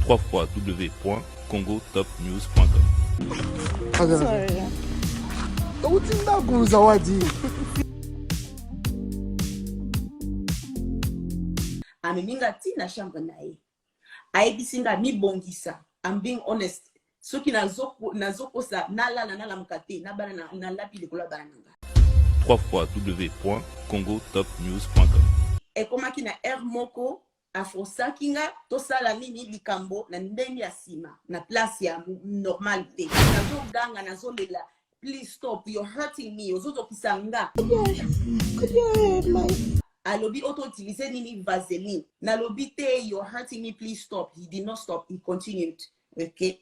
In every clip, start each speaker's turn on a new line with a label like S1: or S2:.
S1: www.congotopnews.com.
S2: Ameminga ti na chambre na ye. Aibisinga mi bongisa. I'm being honest. Soki nazokosa nala mukate na bana na lapi likolo bana nanga.
S1: www.congotopnews.com.
S2: Ekomaki na air moko afosakinga tosala nini likambo na ndenge ya sima na place ya normal te. Nazoganga nazolela. Please stop, you're hurting me. Ozoto kisanga. Alobi auto utiliser nini vaseline. Na lobi te, you're hurting me, please stop. He did not stop, he continued. Okay.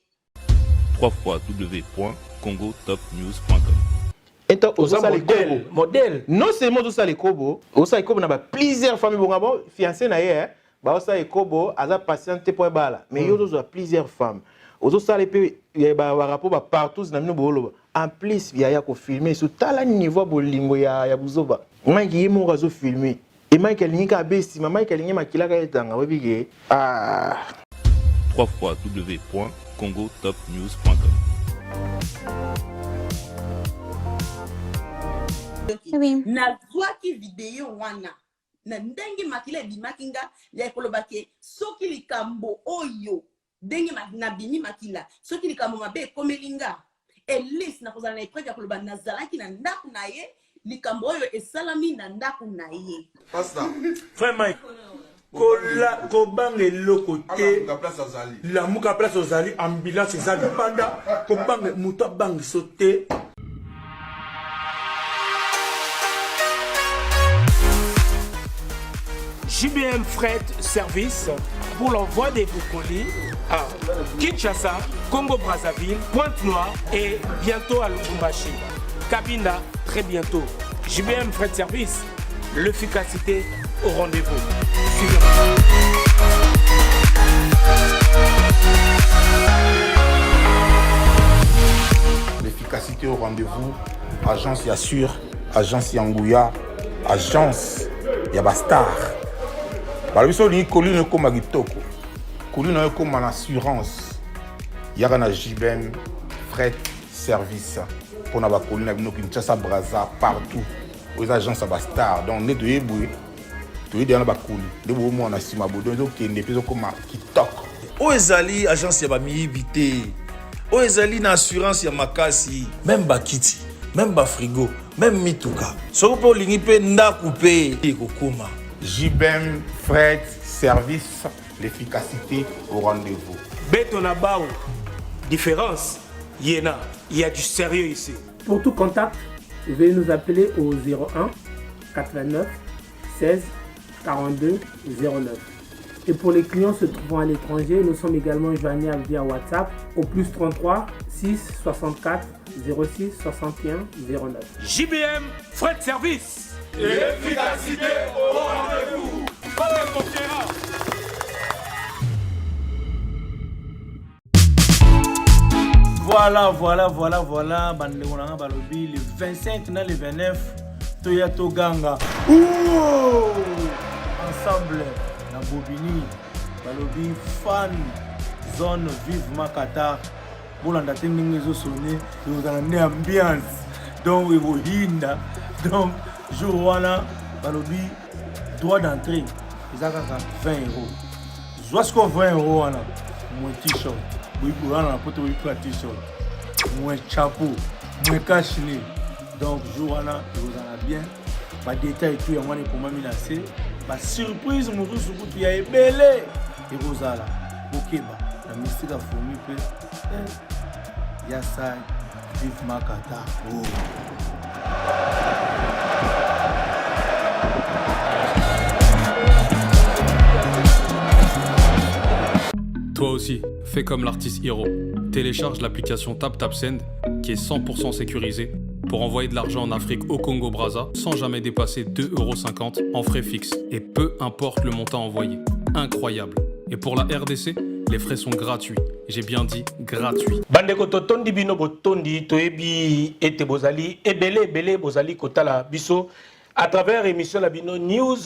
S1: www.congotopnews.com.
S3: Et modèle. Non seulement tout ça les kobo, aussi kobo na ba plusieurs familles bon ngabo fiancé na ye, ba aussi kobo aza patiente pour bala. Mais yo zo plusieurs femmes. Ozo ça les pe ba rapport ba partout na mino bolo. En plus il y a ko filmer sur tala niveau bolingo ya buzoba. Mangi yemo razo filmer. Et mangi kelinga besti, mama kelinga makila ka etanga webige.
S1: www.congotopnews.com.
S4: Oui.
S2: Na zwaki video wana na ndenge makile bimakinga ya kolobake soki likambo oyo ndenge na bimi makila soki likambo mabe komelinga elis na kozala na epreuve ya koloba nazalaki na ndaku na ye likambo oyo esalami na ndaku na ye.
S5: Pasta.
S6: Frère Mike. Ko bange loko te la muka place ozali ambulance ezali banda ko bange muto bange sote. JBM Fret Service pour l'envoi des colis à Kinshasa, Congo-Brazzaville, Pointe-Noire et bientôt à Lubumbashi. Cabinda, très bientôt. JBM Fret Service, l'efficacité au rendez-vous.
S5: L'efficacité au rendez-vous. Agence Yassure, agence Yangouya, agence Yabastar. Balobiso ni colline comme Agitoko. Colline comme en assurance. Yagana JBM Fret Service. Pour na ba colline avec Kinshasa Brazza partout. Aux agences Yabastar. Donc ne de Eboué. Tu es dans la couli. De beau mo na sima bodo donc ne peso comme Kitoko.
S7: Oezali agence ya ba miibité. Oezali na assurance ya makasi, même bakiti, même ba frigo, même mituka. Soko lingi pe ndaku pe ekokoma.
S5: JBM Fret Service, l'efficacité au rendez-vous.
S6: Betonabao, différence, Yéna, il y a du sérieux ici.
S8: Pour tout contact, veuillez nous appeler au 01 89 16 42 09. Et pour les clients se trouvant à l'étranger, nous sommes également joignables via WhatsApp au plus 33 6 64 06 61 09.
S6: JBM Fret Service.
S9: L'efficacité au rendez-vous.
S10: Voilà. Balobi, le 25 na le 29, Toya Toganga. Ensemble, na Bobini, Balobi, fan, zone vive Makata. Bolanda tengi zo sonné, vous avez ambiance. Donc, vous hinda. Donc, jour wana, Balobi, droit d'entrée, ils ont 20 euros. Jusqu'à 20 euros, mon t-shirt. Oui, pour aller à poto, oui, pour un t-shirt. Mon chapeau, mon cache-nez. Donc, jour wana, vous en avez bien. Pas détail, tout, il y a moins de comment m'inasser. Pas surprise, mon roux, il y a belé. Et vous allez, ok, la mystique a fourmi, il y a ça, vive Makata. Oh.
S11: Toi aussi, fais comme l'artiste Hiro. Télécharge l'application TapTapSend qui est 100% sécurisée pour envoyer de l'argent en Afrique au Congo-Brazza sans jamais dépasser 2,50 € en frais fixes et peu importe le montant envoyé. Incroyable. Et pour la RDC, les frais sont gratuits. J'ai bien dit gratuit.
S6: Bandeko totondi bino botondi toebi ete bozali ebele bozali kotala biso à travers émission Labino News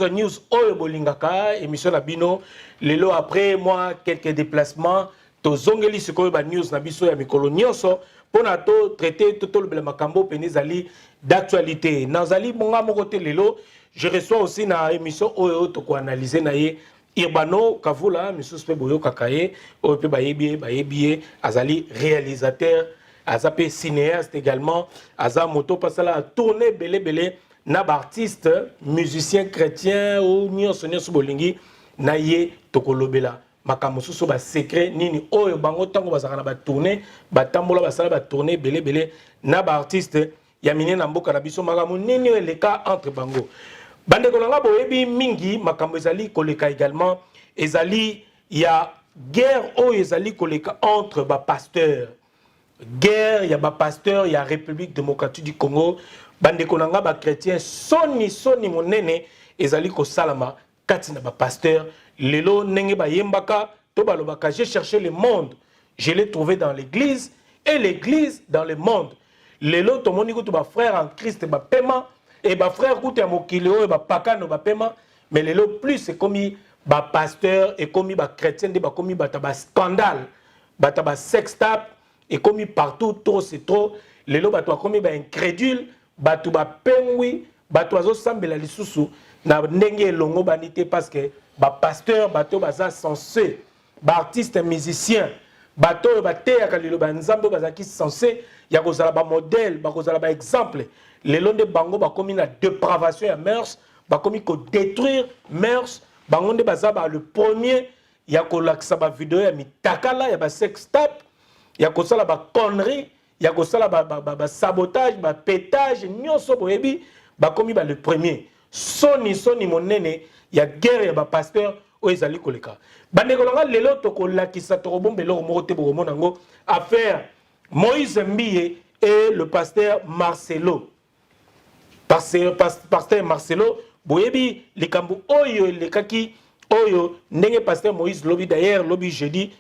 S6: Oyo Bolingaka, émission Labino, lelo après moi quelques déplacements, to zongeli sikoyo ba news na biso ya mikolo nyonso, pour na to traiter tout le makambo penezali d'actualité. Nazali monga mokote lelo, je reçois aussi na émission Oyo to ko analyser na ye Irbano Kavula, monsieur Spe Boyo Kakaye, Oyo pe bayebiye, azali réalisateur, azapé cinéaste également, aza moto pasala a tourné belé na artiste, musicien chrétien ou nyonso bolingi na ye tokolobela makambo susu ba secret nini oyo bango tango bazaka ba tourner batambola basala ba tourner belé na artiste ya mine na mboka na biso makambo nini eleka entre bango bande kolanga boyebi mingi makambo ezali koleka également ezali ya guerre oyo ezali koleka entre ba pasteur guerre ya ba pasteur ya République démocratique du Congo bande kolanga ba chrétien soni monene ezali ko salama kati na ba pasteur lelo nenge ba yembaka to balobaka j'ai cherché le monde je l'ai trouvé dans l'église et l'église dans le monde lelo to moni ko to ba frère en Christ ba paiement et ba frère ko te mokileo e ba pakano ba paiement mais lelo plus c'est comme ba pasteur et comme ba chrétien de ba comme ba scandale ba sex tape et comme partout trop c'est trop lelo ba to comme ba incrédule bato ba pengwi bato azo sambela lisusu na ndenge longo banité parce que ba pasteur bato baza censé ba artiste musicien bato ba te ya kalilo ba nzambe bazaki censé ya kozala ba modèle ba kozala ba exemple lelo nde bango ba komi na dépravation ya mœurs ba komi ko détruire mœurs bango nde baza ba le premier ya kolakisa ba vidéo ya mitakala ya ba sex tape ya kosala ba connerie ya kosala ba sabotage ba pétage nyonso boyebi ba komi ba le premier soni monene ya guerre ya ba pasteur o ezali koleka bande kolanga lelo to kolakisa to bombelo moko te bo monango affaire Moïse Mbiye et le pasteur Marcelo pasteur Marcelo boyebi likambo oyo lekaki oyo ndenge pasteur Moïse lobi d'ailleurs lobi jeudi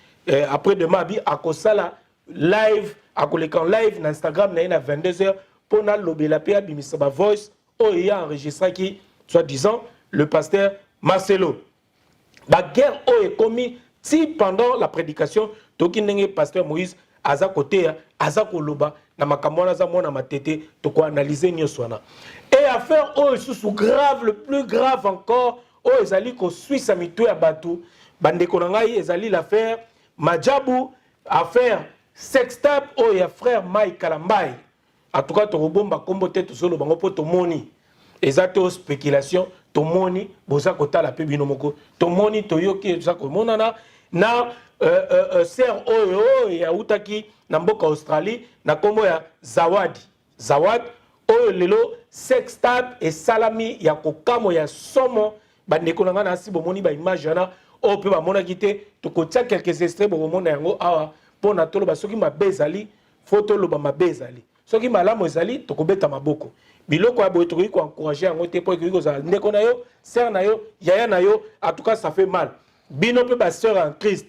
S6: après demain bi akosala live akoleka live na Instagram na 22h pour na lobela pe abimisa ba voice oyo ya enregistré qui soit disant le pasteur Marcelo la guerre oyo commis si pendant la prédication toki ndenge pasteur Moïse aza côté aza koloba na makambo na za mona matete to ko analyser nyoswana et affaire oyo sous grave le plus grave encore oyo ezali ko Suisse mitu ya batu bande konangai ezali l'affaire Majabu affaire sextape oyo ya frère Mike Kalambai en tout cas to robomba kombo te to solo bango po to moni exacto spéculation to moni boza kotala pe bino moko to moni to yoki za ko monana na ser oyo ya utaki na mboka Australie na kombo ya Zawad oyo lelo sextape et salami ya kokamo ya somo bandeko na ngana si bomoni ba image na o pe ba mona kite to kotia quelques extraits bo mona yango awa pona tolo ba soki mabezali photo lo ba mabezali soki malamu ezali to kobeta maboko biloko ya boye to ko encourager yango te po ko za ndeko na yo sœur na yo yaya na yo en tout cas ça fait mal bino pe ba sœur en Christ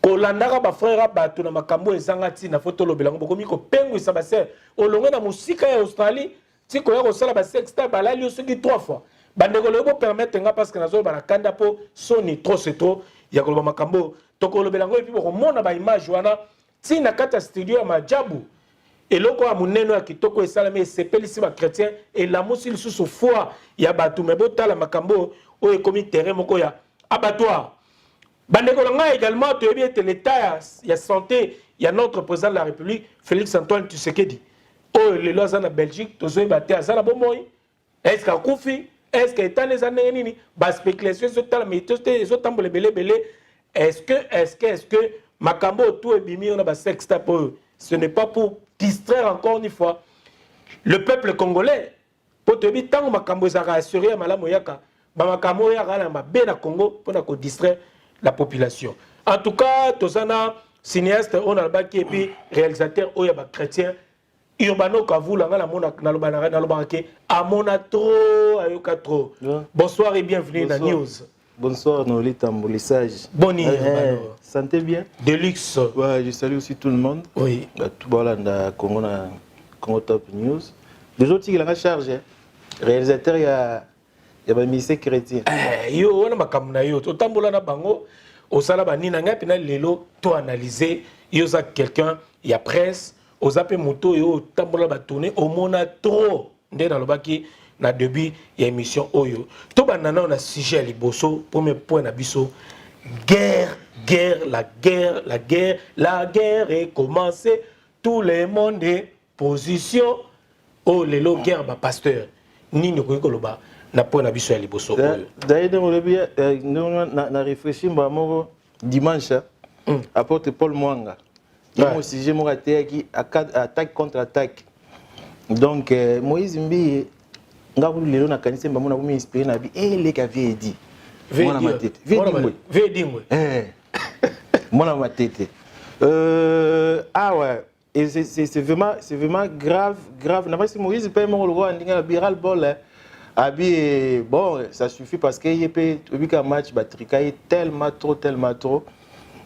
S6: kolandaka ba frère bato na makambo ezanga ti na photo lo belango bokomi ko pengwisa ba sœur olonge na musika ya Australie ti ko ya ko sala ba sexta balali yo soki 3 fois bandeko lo bo permettre nga parce que nazo ba kanda po soni trop c'est trop ya ko ba makambo to ko lo belango et puis ko mona ba image wana ti na kata studio ya Majabu eloko ya muneno ya kitoko esalami esepelisi ba chrétien et la musil sous foi ya batu me botala makambo o ekomi terrain moko ya abattoir bandeko langa également to yebi ete l'état ya santé ya notre président de la République Félix Antoine Tshisekedi o le loza na Belgique to zo baté azana bomoi est-ce que akufi est-ce que état les années nini ba spéculation so tala mais to zo tambole belé est-ce que makambo tout ebimi on a ba sextape ce n'est pas pour distraire encore une fois le peuple congolais pour te dire tant makambo ezaka assurer malamu yaka ba makambo ya kana ba na Congo pour na ko distraire la population en tout cas tozana cinéaste on a ba qui et puis réalisateur oya ba chrétien Urbano Kavula ngala mona na loba ke amona trop ayoka trop bonsoir et bienvenue dans News.
S3: Bonsoir Noli Tamboulissage.
S6: Bonne
S3: santé bien.
S6: De luxe.
S3: Ouais, je salue aussi tout le monde.
S6: Oui.
S3: Tout le monde Congo Top News. Les autres qui la charge. réalisateur ya ministère chrétien.
S6: Yo wana makambo na yo totambola na bango osala banina ngai pena lelo to analyser yo za quelqu'un ya presse ozape moto yo tambola ba tourner au mona trop nde na lobaki na début ya émission oyo to banana on a sujet ya liboso premier point na biso la guerre est commencée tout le monde est position oh lelo guerre ba pasteur nini ko koloba na point na biso ya liboso oyo
S3: d'ailleurs na réfléchir moko dimanche apôtre Paul Mwanga il y a un sujet qui attaque contre attaque donc Moïse Mbi ngaku lelo na kanisa mbamona ko inspiré na bi les ka vedi mona matete
S6: vedi ngwe
S3: mona matete ah ouais et c'est vraiment grave na parce que Moïse peut mo le roi ndinga biral bol abi bon ça suffit parce que yep ubika match batrika tellement trop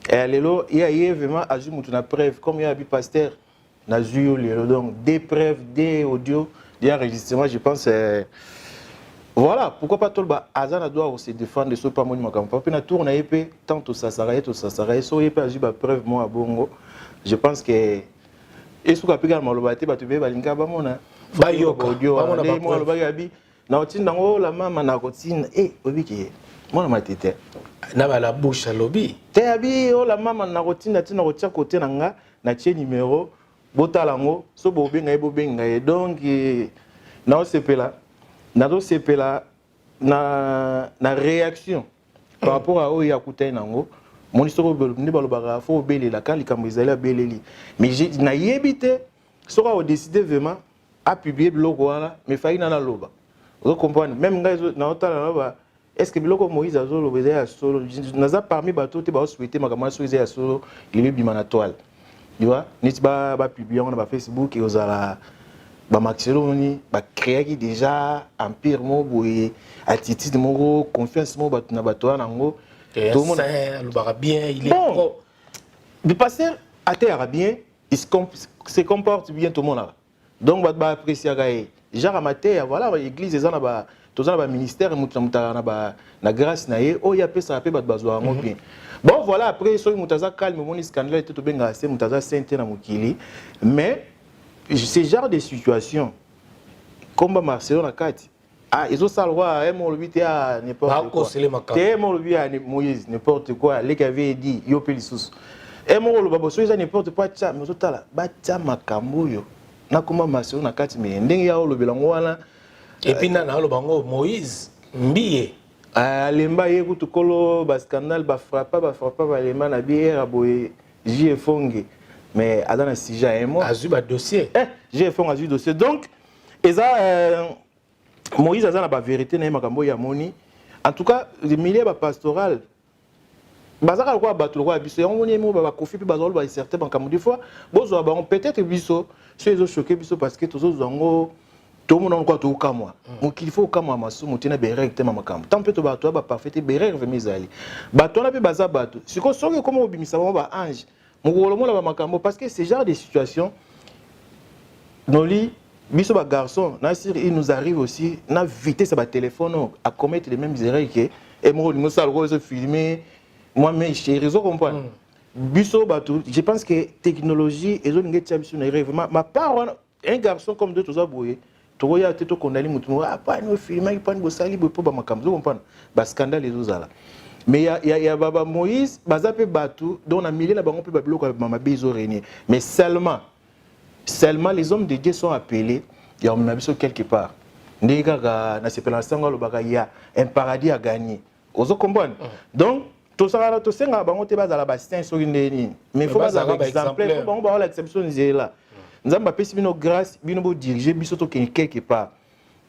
S3: et lelo il y a vraiment aju mutu na preuve comme il y a bi pasteur na ju lelo donc des preuves des audios des enregistrements je pense voilà pourquoi pas tout le Azana doit se défendre de ce pas mon makampa puis na tour na épée tant tout ça s'arrête so épée aju ba preuve moi bongo je pense que et ce qu'a malobate ba tube balinga ba mona
S6: ba yoka
S3: audio ba mona lobaki abi na otinda ngo la mama na kotina obiki mona matete
S6: na ba la bouche lobby
S3: te abi o la mama na kotina tina kotia côté na nga na tie numéro botalango so bobenga bobenga donc na osepela na réaction par rapport à oya kutai nango mon histoire ni balobaka fo belela kali kamizala beleli mais j'ai na yebite sera au décider vraiment à publier blog wala mais faina na loba vous comprenez même ngai na otala loba est-ce que biloko Moïse azolo bezaya solo naza parmi bato te ba souhaiter makama so ezaya solo il est bimana toile tu vois niti ba publier on ba Facebook et ozala ba maxeloni ba créer qui déjà empire mo boye attitude mo confiance mo bato na bato nango
S6: tout le monde le bien il est
S3: bon le pasteur atterra bien il se comporte bien tout le monde là donc ba apprécier gaé genre amateur voilà l'église ezana ba tozana ba ministère mutana ba na grâce na ye o ya pesa pe ba bazwa ngo bien bon voilà après so mutaza calme mon scandale tout benga c'est mutaza sainte na mukili mais ce genre de situation comme Marcelo na kati ah ils ont ça le roi mo le bité à n'importe quoi te mo le bité à Moïse n'importe quoi les qui avait dit yo pelisous et mo le babo so ils n'importe quoi tcha mais tala ba tcha makambo yo na kuma Marcelo na kati mais ndenge ya lo belango wana
S6: et puis na lo bango Moïse mbiye
S3: alemba ye kutukolo ba scandale ba frappa ba lemba na bière boye JFonge mais à dans le sujet moi
S6: azu ba dossier
S3: JFonge azu dossier donc eza Moïse azana ba vérité na makambo ya moni en tout cas le milieu ba pastoral bazaka quoi battre quoi biso on moni mo ba kofi pe bazolo ba certain makambo des fois bozo ba on peut-être biso ceux ils ont choqué biso parce que tous zango tout le monde quoi tout kamwa donc il faut kamwa masu mutina berek te makambo tant peut to ba to ba parfait berek vemizali bato na pe baza bato siko soki comme obimisa ba ange mukolo mo la makambo parce que ce genre de situation noli biso ba garçon na sur il nous arrive aussi na vitesse ba téléphone à commettre les mêmes erreurs que et moi nous ça le filmer moi mais chérie vous comprenez biso bato je pense que technologie et zone ngeti biso na vraiment ma part un garçon comme deux toza boye to ya te to kondali mutu ah pas no filmer pas no sali bo ba makambo vous comprenez ba scandale les autres mais il y a baba Moïse bazape bato dont na milieu na bango pe babiloko mama bezo régner mais seulement les hommes de Dieu sont appelés il y a un quelque part ndeka na sepelanga lo baka ya un paradis à gagner ozo comprendre donc to sala to senga bango te bazala ba saint so ndeni mais faut bazala exemplaire faut bango ba la exception là nzamba pesi bino grâce bino bo diriger biso to quelque part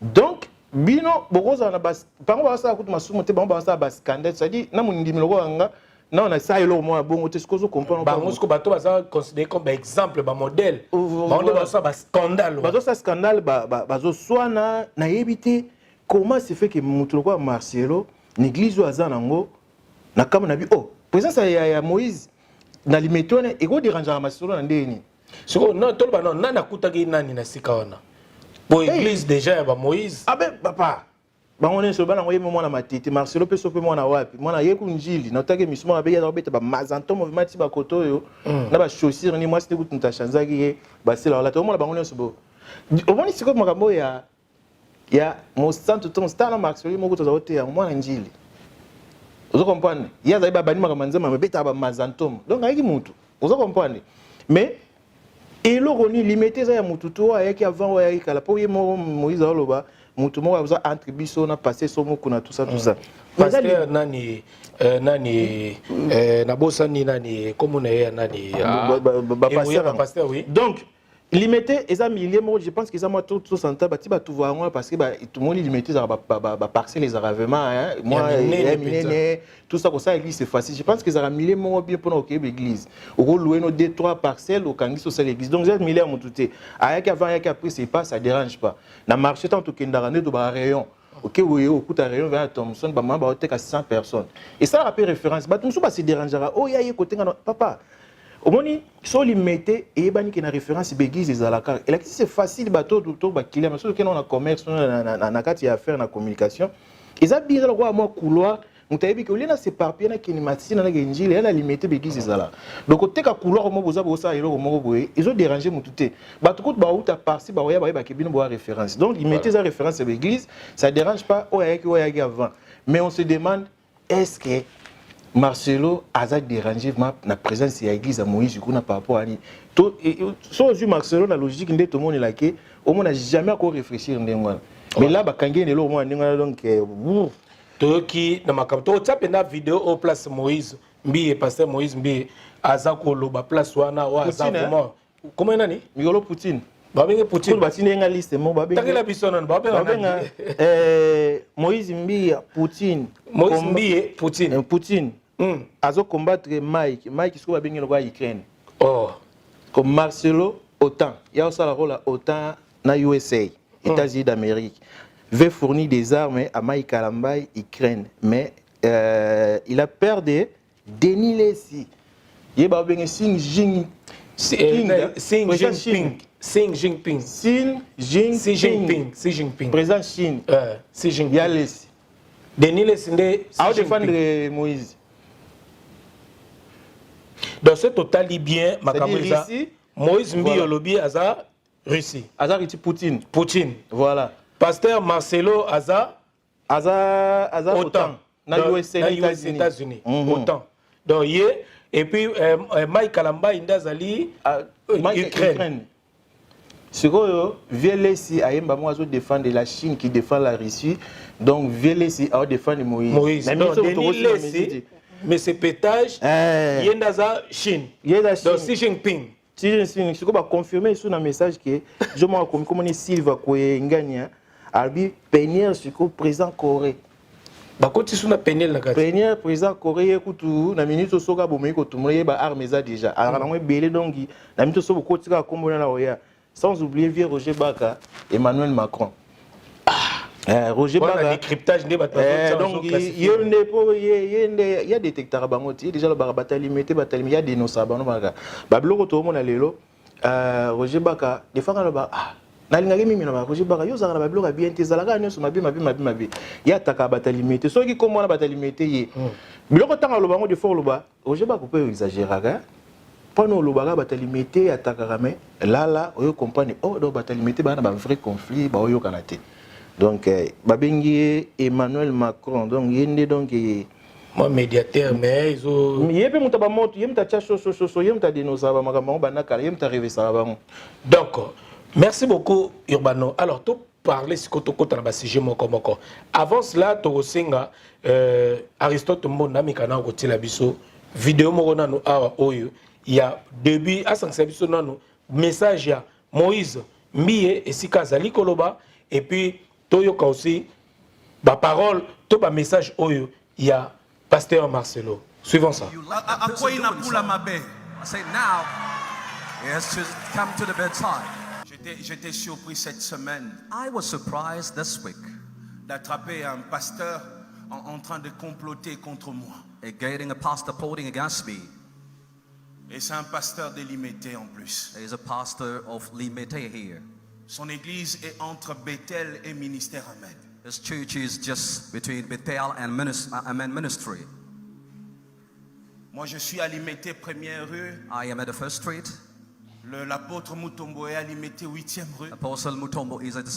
S3: donc bino bokoza na bas bango ba sala kutu masumu te bango ba sala ba scandale ça dit na munindimi loko nga non na ça elo moi bongo te ce comprendre
S6: bango ce que bato baza considéré comme exemple ba modèle bango ba ça ba scandale
S3: bazo ça scandale bazo swana na yebité comment se fait que mutu loko Marcelo l'église azanango na kama na bi oh présence ya Moïse na limetone et go déranger Marcelo na ndeni
S6: siko non tolo ba non na kutaki nani na sika wana Pour l'église déjà, il y a Moïse.
S3: Ah ben, papa. On est sur le banc, on a matite. Marcelo peut sauver moi na wapi. Moi na yeku njili. Na otake misuma abeya na obeta ba mazanto mouvement ti ba koto yo. Na ba chaussure ni moi c'était ku tunta chanza ki ba c'est là là. Tout le monde ba on est sur bo. Au moins c'est comme makambo ya mo santo ton star na Marcelo mo kutoza ote ya moi na njili. Vous comprenez? Il y a des babani makambo ma beta ba mazanto. Donc ayiki mutu. Vous comprenez? Mais et le roni limité ça ya mututo ayaki avant ayaki kala po ye Moïse oloba. Mutu mo abuza entre biso na passer somo kuna tout ça.
S6: Pasteur nani na bossa ni nani comme on est nani
S3: pasteur oui. Donc limité et ça milliers moi je pense que ça moi tout santa bati ba tout voir moi parce que tout le monde limité ça ba parcelle les aravements hein moi tout ça comme ça l'église c'est facile. Je pense que ça a milliers moi bien pour notre église. Au louer nos 2-3 parcelles au kangi sur l'église. Donc j'ai milliers mon touté. Ayaki avant ayaki après c'est pas ça dérange pas. Na marché tant que ndarane do ba rayon. OK oui au coup ta rayon vers Thomson ba mamba au à 100 personnes. Et ça rappelle référence ba tout ça se dérangera. Oh ya côté papa. Au moins, si on limité et bani qui na référence l'église des alakar. Et là c'est facile bateau tout ba client mais surtout que on a commerce na kati ya affaire na communication. Ils a bien le roi moi couloir. On t'a dit que les na s'éparpiller na kinemati na genjili elle a limité l'église des alakar. Donc côté ka couloir mo boza bosa elo mo boye ils ont dérangé mon touté. Bateau ko ba outa parti ba oya ba kebino bo référence. Donc limiter sa référence à l'église, ça dérange pas oya avant. Mais on se demande est-ce que Marcelo a dérangé la présence de l'église à Moïse par rapport à lui. Si Marcelo la logique de tout le monde est là, au moins n'a jamais encore réfléchi. Mais là, quand il est là, au moins donc
S6: qui dans ma campagne, tu as une vidéo au place Moïse, Mbi pasteur Moïse Mbi azako lo ba place wana wa azako comment il nani Migolo Poutine. Babenge Poutine. Poutine nga liste mo babenge. Takela bisonon babenge.
S3: Moïse Mbi Poutine.
S6: Moïse Mbi Poutine.
S3: Poutine. Azo combattre Mike ce qu'on va bien le Ukraine.
S6: Oh.
S3: Comme Marcelo OTAN. Il y a aussi la rôle OTAN na USA, États-Unis d'Amérique. Veut fournir des armes à Mike Kalambay Ukraine, mais il a perdu Denis Lessi. Il y a bien Xi Jinping. Xi Jinping. Président Chine.
S6: Xi Jinping.
S3: Il y a Lessi.
S6: Denis Lessi
S3: a défendre Moïse.
S6: Dans ce total libyen, Moïse Mbi Yolobi Aza Russie.
S3: Aza Russie Poutine.
S6: Poutine.
S3: Voilà.
S6: Pasteur Marcelo Aza
S3: OTAN.
S6: Dans les États-Unis. OTAN. Donc, et puis Mike Kalamba Indazali Ukraine.
S3: Ce que VLC a défendre la Chine qui défend la Russie. Donc VLC a défendre Moïse.
S6: Mais c'est pétage, il y a Chine. Donc Xi Jinping.
S3: Xi Jinping, ce qu'on va confirmer sur un message que je m'en comme on est Silva Koengania, Albi Peniel sur le président Corée.
S6: Bah quand tu es Peniel la carte.
S3: Peniel président Corée écoute na minute soka bomé ko tumwe ba armes za déjà. Alors on est belé donc na minute soka ko tika kombo na oya. Sans oublier vieux Roger Baka, Emmanuel Macron. Roger Baka.
S6: Le cryptage n'est pas
S3: donc il y a des détecteurs bangoти déjà le bataille limité il y a des nosaba no baka. Bablo to mona lelo Roger Baka des fois quand ba na lingaki mimi na Roger Baka yo zaka bablo bien te zalaka nyo mabi il y a taka bataille limité so ki comme na bataille limité ye biloko tanga lo bango de fort lo ba Roger Baka peut exagérer pendant le bagarre bataille limité attaquera mais là on comprend oh donc bataille limité ba na ba vrai conflit ba yo kanate. Donc, Babengi Emmanuel Macron, donc il y a donc
S6: moi médiateur mais ils ont
S3: il y a pas monta ba moto, il y a monta chacho il y a monta dinosaure ba makambo banaka, il y a monta rêver ça ba.
S6: Donc, merci beaucoup Urbano. Alors, tout parler ce côté na sujet moko. Avant cela, to singa Aristote Mbonda mikana ko tila biso vidéo moko nanu awa oyo il y a début à sanction biso nanu message ya Moïse Mbiye esika zali koloba et puis Toyoka aussi, ma parole, tout ma message, il y a Pasteur Marcelo. Suivons ça.
S4: J'étais surpris cette semaine. I was surprised this week. D'attraper un pasteur en train de comploter contre moi. Getting a pastor plotting against me. Et c'est un pasteur de Limité en plus. There is a pastor of Limité here. Son église est entre Bethel et ministère. Amen.
S12: His church is just between Bethel and ministry.
S4: Moi, je suis à Limité, première rue.
S12: I am at the first street.
S4: L'apôtre Mutombo est à Limité, 8e rue.
S12: Apostle Mutombo is at the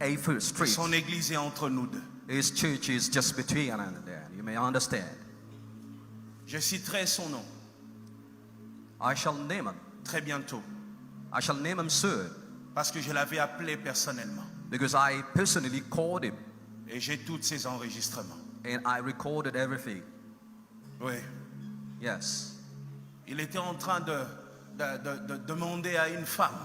S12: 8th street.
S4: Son église est entre nous deux.
S12: His church is just between and there. You may understand.
S4: Je citerai son nom.
S12: I shall name him.
S4: Très bientôt.
S12: I shall name him soon.
S4: Parce que je l'avais appelé personnellement.
S12: Because I personally called him.
S4: Et j'ai tous ses enregistrements.
S12: And I recorded everything.
S4: Oui.
S12: Yes.
S4: Il était en train de demander à une femme.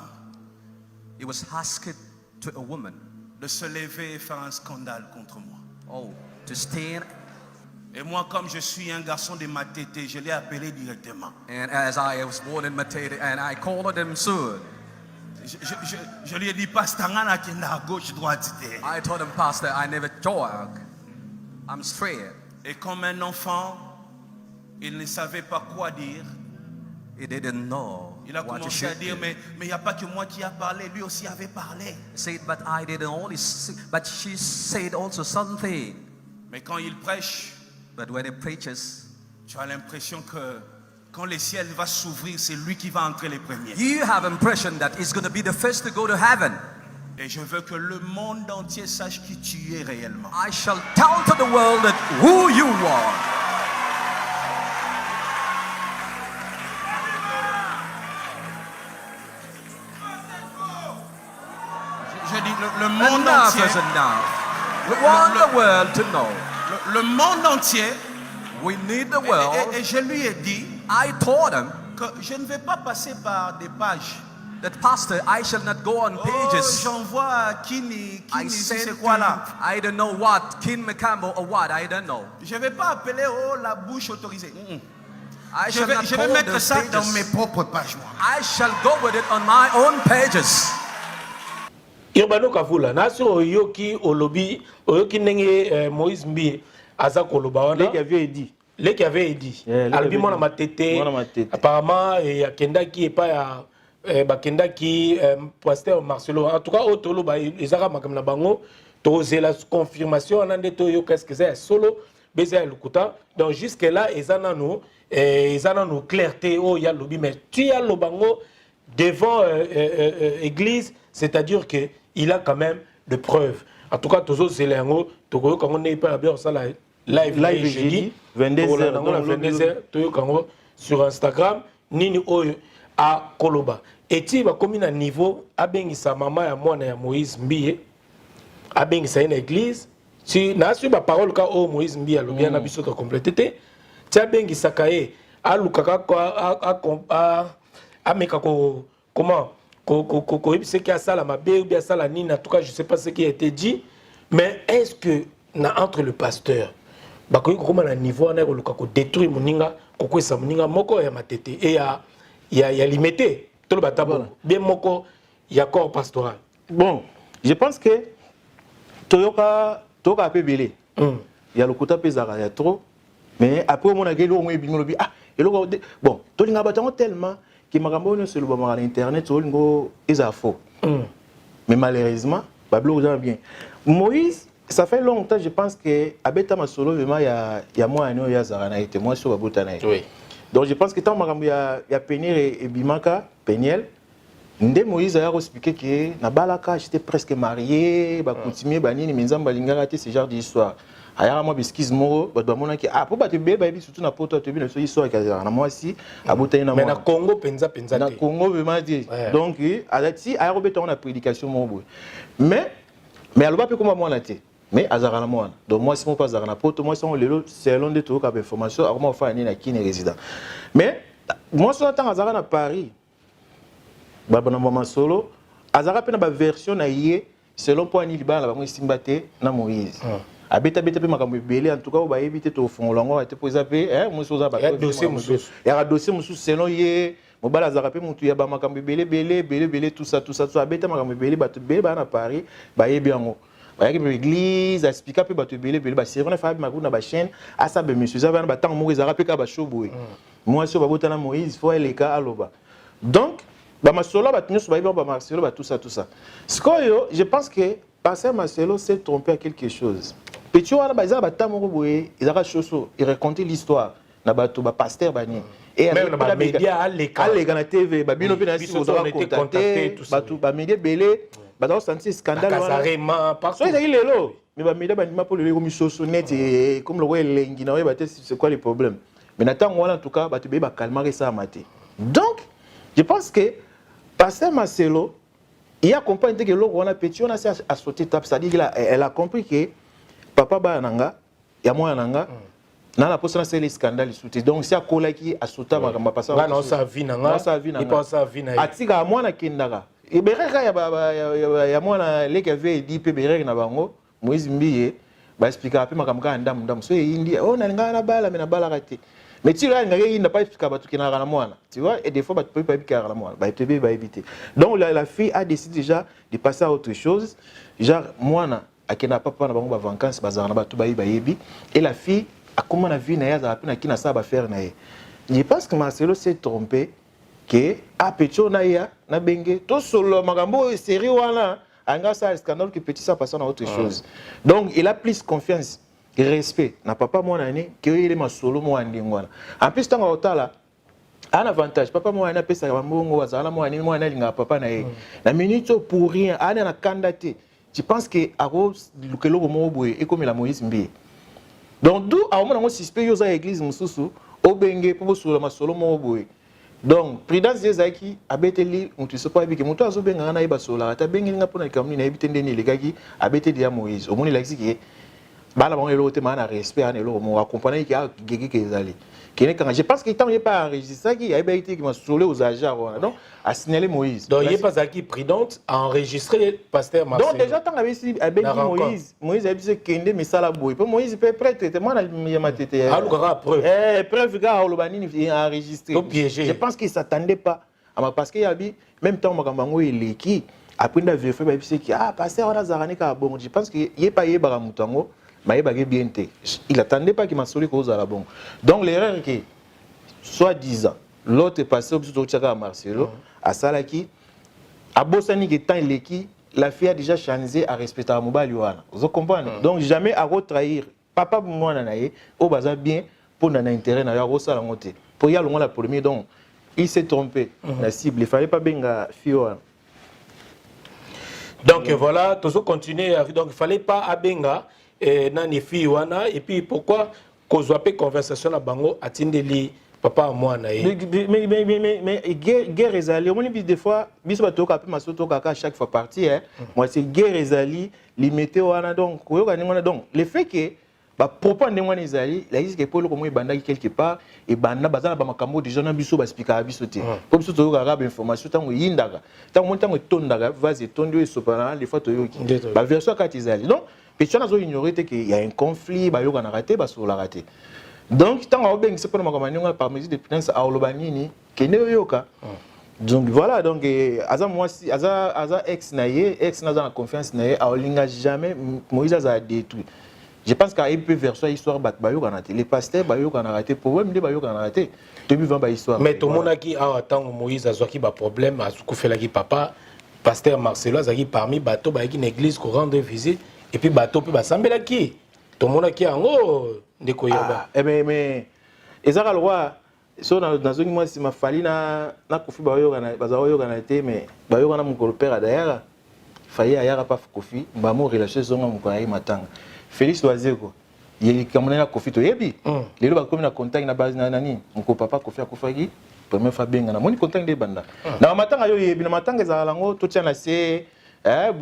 S12: He was asked to a woman.
S4: De se lever et faire un scandale contre moi.
S12: Oh, to stand.
S4: Et moi, comme je suis un garçon de Matete, je l'ai appelé directement.
S12: And as I was born in Matete, and I called him soon.
S4: Je lui ai dit, Pasteur, à gauche, droite.
S12: I told him, Pastor, I never jog. I'm straight.
S4: Et comme un enfant, il ne savait pas quoi dire.
S12: He didn't know.
S4: Il a commencé à dire, mais il n'y a pas que moi qui a parlé, lui aussi avait parlé.
S12: He said, but I didn't only say, but she said also something.
S4: Mais quand il prêche,
S12: but when he preaches,
S4: tu as l'impression que quand le ciel va s'ouvrir, c'est lui qui va entrer les premiers.
S12: You have impression that he's going to be the first to go to heaven.
S4: Et je veux que le monde entier sache qui tu es réellement.
S12: I shall tell to the world that who you are.
S4: Je dis le monde entier.
S12: We want the world to know.
S4: Le monde entier.
S12: We need the world.
S4: Et je lui ai dit.
S12: I told him
S4: que je ne vais pas passer par des pages.
S12: That pastor, I shall not go on pages.
S4: J'envoie Kini c'est quoi là?
S12: I don't know what, Kin Mekambo or what, I don't know.
S4: Je vais pas appeler la bouche autorisée.
S12: Je
S4: vais mettre ça dans mes propres pages.
S12: I shall go with it on my own pages.
S6: Urbano Kavula, naso oyoki olobi, oyoki nenge Moïse Mbi aza koloba wana. Les qui avait dit. Albi mona matete. Apparemment il y a kendaki et pas ya bakendaki pasteur Marcelo. En tout cas otolo ba ezaka makamna bango to la confirmation nande to yo qu'est-ce que c'est solo beza lukuta. Donc jusque là ezana no clarté o ya lobi mais tu ya lobango devant église, c'est-à-dire que il a quand même de preuves. En tout cas tozo zelengo to ko quand on n'est pas bien ça live jeudi 22h sur Instagram nini oyo a koloba eti ba komi na niveau abengisa mama ya mwana ya Moïse Mbiye abengisa une église si na su ba parole ka o Moïse Mbiye alobi na biso to compléter te ti abengisa kae alukaka a meka ko comment ko ce qui a ça la mabe ou bien ça la nini en tout cas je sais pas ce qui a été dit mais est-ce que na entre le pasteur bakoki kokoma na niveau na koluka ko détruire moninga kokwesa moninga moko ya matete et ya limité tout le batabo bien moko ya corps pastoral.
S3: Bon, je pense que toyoka pe belé. Ya lokuta pe zara ya trop mais après mon agelo mo ebimo lobi ah eloko bon tolinga batango tellement que makambo no selo ba mara internet tolingo eza faux. Mais malheureusement bablo za bien. Moïse ça fait longtemps, je pense que Abeta Masolo, il y a moi et Yazara, moi sur Babutanaï. Oui. Donc je pense que tant qu'il y a Péniel et Bimaka, Péniel, Moïse a expliqué que Nabalaka, j'étais presque marié, continuer, Banini, Menzam, Balingara, ce genre d'histoire. Aya moi biscuits moro, bamona ki ah pour ba te bébé surtout na poto te bi na so histoire ka moi aussi abota na moi.
S6: Mais na Congo penza
S3: na Congo vraiment dit. Donc alati aya robeta on a prédication mo. Mais aloba pe comme moi na te. Mais azara na moi. Donc moi si mon pas azara na poto moi son lelo c'est l'un des trucs avec information alors moi fa ni na kini résident. Mais moi sur temps azara na Paris. Baba na mama solo azara pe na ba version na yé selon point ni libala ba mo simbate na Moïse. Abeta pe makambo ebele en tout cas ba éviter to fongolango ate poza pe musuza ba
S6: dossier mususu
S3: ya dossier mususu selon ye mobala zarape mutu ya ba makambo ebele tout ça abeta makambo ebele bato ebele ba na Paris ba yebi yango ba yaki l'église expliquer pe bato ebele ba servona fa maku na ba chaîne asa be monsieur za ba tango mo zarape ka ba shoboy moi so ba botana Moïse faut eleka aloba donc Ba Masolo, ba Tinyo Soubaïba, ba Marcelo, ba tout ça. Ce que je pense que Pasteur Marcelo s'est trompé à quelque chose. Petit wana baza batamoko boye, ils ont choso, ils racontaient l'histoire na bato ba pasteur bani. Et
S6: même na média à l'écran
S3: na TV, ba bino bina si vous avez contacté bato ba média belé, ba dans senti scandale wana.
S6: Carrément partout.
S3: So ils ont lelo, mais ba média bani ma pour le comme choso net et comme le ouais lengi na ouais ba c'est quoi le problème. Mais n'attend wana en tout cas bato be ba calmer ça maté. Donc, je pense que Pasteur Marcelo il a compris que l'eau a petit, on a sauté tape, c'est-à-dire qu'elle a compris que papa Bananga, il y a moi Nanga, dans la poste c'est les scandales sautés. Donc c'est à coller qui a sauté ma gamba passer.
S6: Non ça vie Nanga, il pense à vie Nanga.
S3: Atika moi na kindaga. Et bereka ya moi na leke avait dit pe bereka na bango, Moïse Mbiye, ba expliquer après ma kamka ndam. So indi, oh na nga na bala mais na bala raté. Mais tu vois, il n'a pas expliqué à qui n'a rien. Tu vois, et des fois, tu ne peux pas expliquer à rien. Éviter. Donc, la fille a décidé déjà de passer à autre chose. Genre, moi, qui n'a pas de vacances, et la fille, a comment la vie n'a pas qui n'a pas faire. Je pense que Marcelo s'est trompé. Que, à petit, na bengue, tout solo, magambo, sérieux, anga ça, scandale que petit, ça passe à autre chose. Donc, il a plus confiance. Respect na papa moi nani que il est ma solo moi ndingwana en plus tant otala un avantage papa moi na pesa ba mbongo azala moi na linga papa na ye na minute pour rien ana na candidaté tu penses que aro lukelo mo boye et comme la Moïse Mbi donc d'où a moment on suspect yo za église mususu obenge pour solo ma solo mo boye donc prudence des aki abeteli on tu sais pas que moto azobenga na iba solo ata bengi nga pona kamni na ibite ndeni legaki abete dia Moïse au moni la ki bala bon elo te mana respect an elo mo accompagner qui a gégé que ezali kene quand je pense qu'il temps il pas enregistré qui a été qui m'a saoulé aux agents donc a signalé Moïse
S6: donc il est pas qui prudente à enregistrer pasteur Marcelo
S3: donc déjà tant avait si avec Moïse a dit kende mais ça la boy pour Moïse peut prêtre moi na ma tête preuve gars au banini enregistré je pense qu'il s'attendait pas parce qu'il y a même temps makambango il est qui après la vérifier ba c'est qui ah pasteur on a zarane ka bon je pense qu'il y est pas yeba mutango il n'attendait pas qu'il m'a solé cause à la bombe. Donc l'erreur est que, soit-disant, l'autre est passé au bout de Marcelo, à Salaki, à Bossani qui est l'équipe, la fille a déjà changé à respecter à Mouba Luana. Vous comprenez? Donc jamais à retrahir. Papa pour moi nanaye, au bazar bien pour n'en intérêt n'a pas ça la montée. Pour y aller la première donc il s'est trompé. La cible, il fallait pas benga Fioana.
S6: Donc voilà, toujours continuer. Donc il fallait pas à benga. Et nani fi wana et puis pourquoi kozwape conversation na bango atindeli papa moi na ye
S3: mais guerre ezali on dit des fois biso batoka pe masoto kaka chaque fois parti hein moi c'est guerre ezali limité wana donc koyoka ninga donc le fait que ba propos ndengwa ezali la risque pour le comme ebandaki quelque part et banda bazana ba makambo déjà na biso ba speaker biso te comme biso toyoka ba information tango yindaka tango tondaka vas-y tondo esopana les fois toyoki ba version kati ezali donc personne n'a ignoré qu'il y a un conflit, bah, il y a raté, bah, sur la raté. Donc, tant que c'est pas le par mesure de prudence à Olobanini, qui n'est pas donc voilà, donc, moi, ex n'a confiance, à Olinga jamais, Moïse a détruit. Je pense qu'à une version histoire, les pasteurs, bah, ils ont raté, problème, ils ont raté. Depuis 20 histoire.
S6: Mais tout le monde qui a attendu Moïse a un problème, a fait la papa, pasteur Marcelo, a parmi bateau, bah, une église qui rend visite. Et puis bateau puis basambela qui tout le monde qui en haut de koyoba
S3: mais ezaka loi so na zongi moi si ma fali na kofi ba yoga na baza yoga na te mais ba yoga na mukolo père d'ailleurs fayi ayara pa kofi ba mo relation zonga mukolo ayi matanga Félix Wazeko il kamona na kofi to yebi lelo ba komi na contact na base na nani mukolo papa kofi akofaki première fois benga na moni contact de banda na matanga yo yebi na matanga za lango to tia na se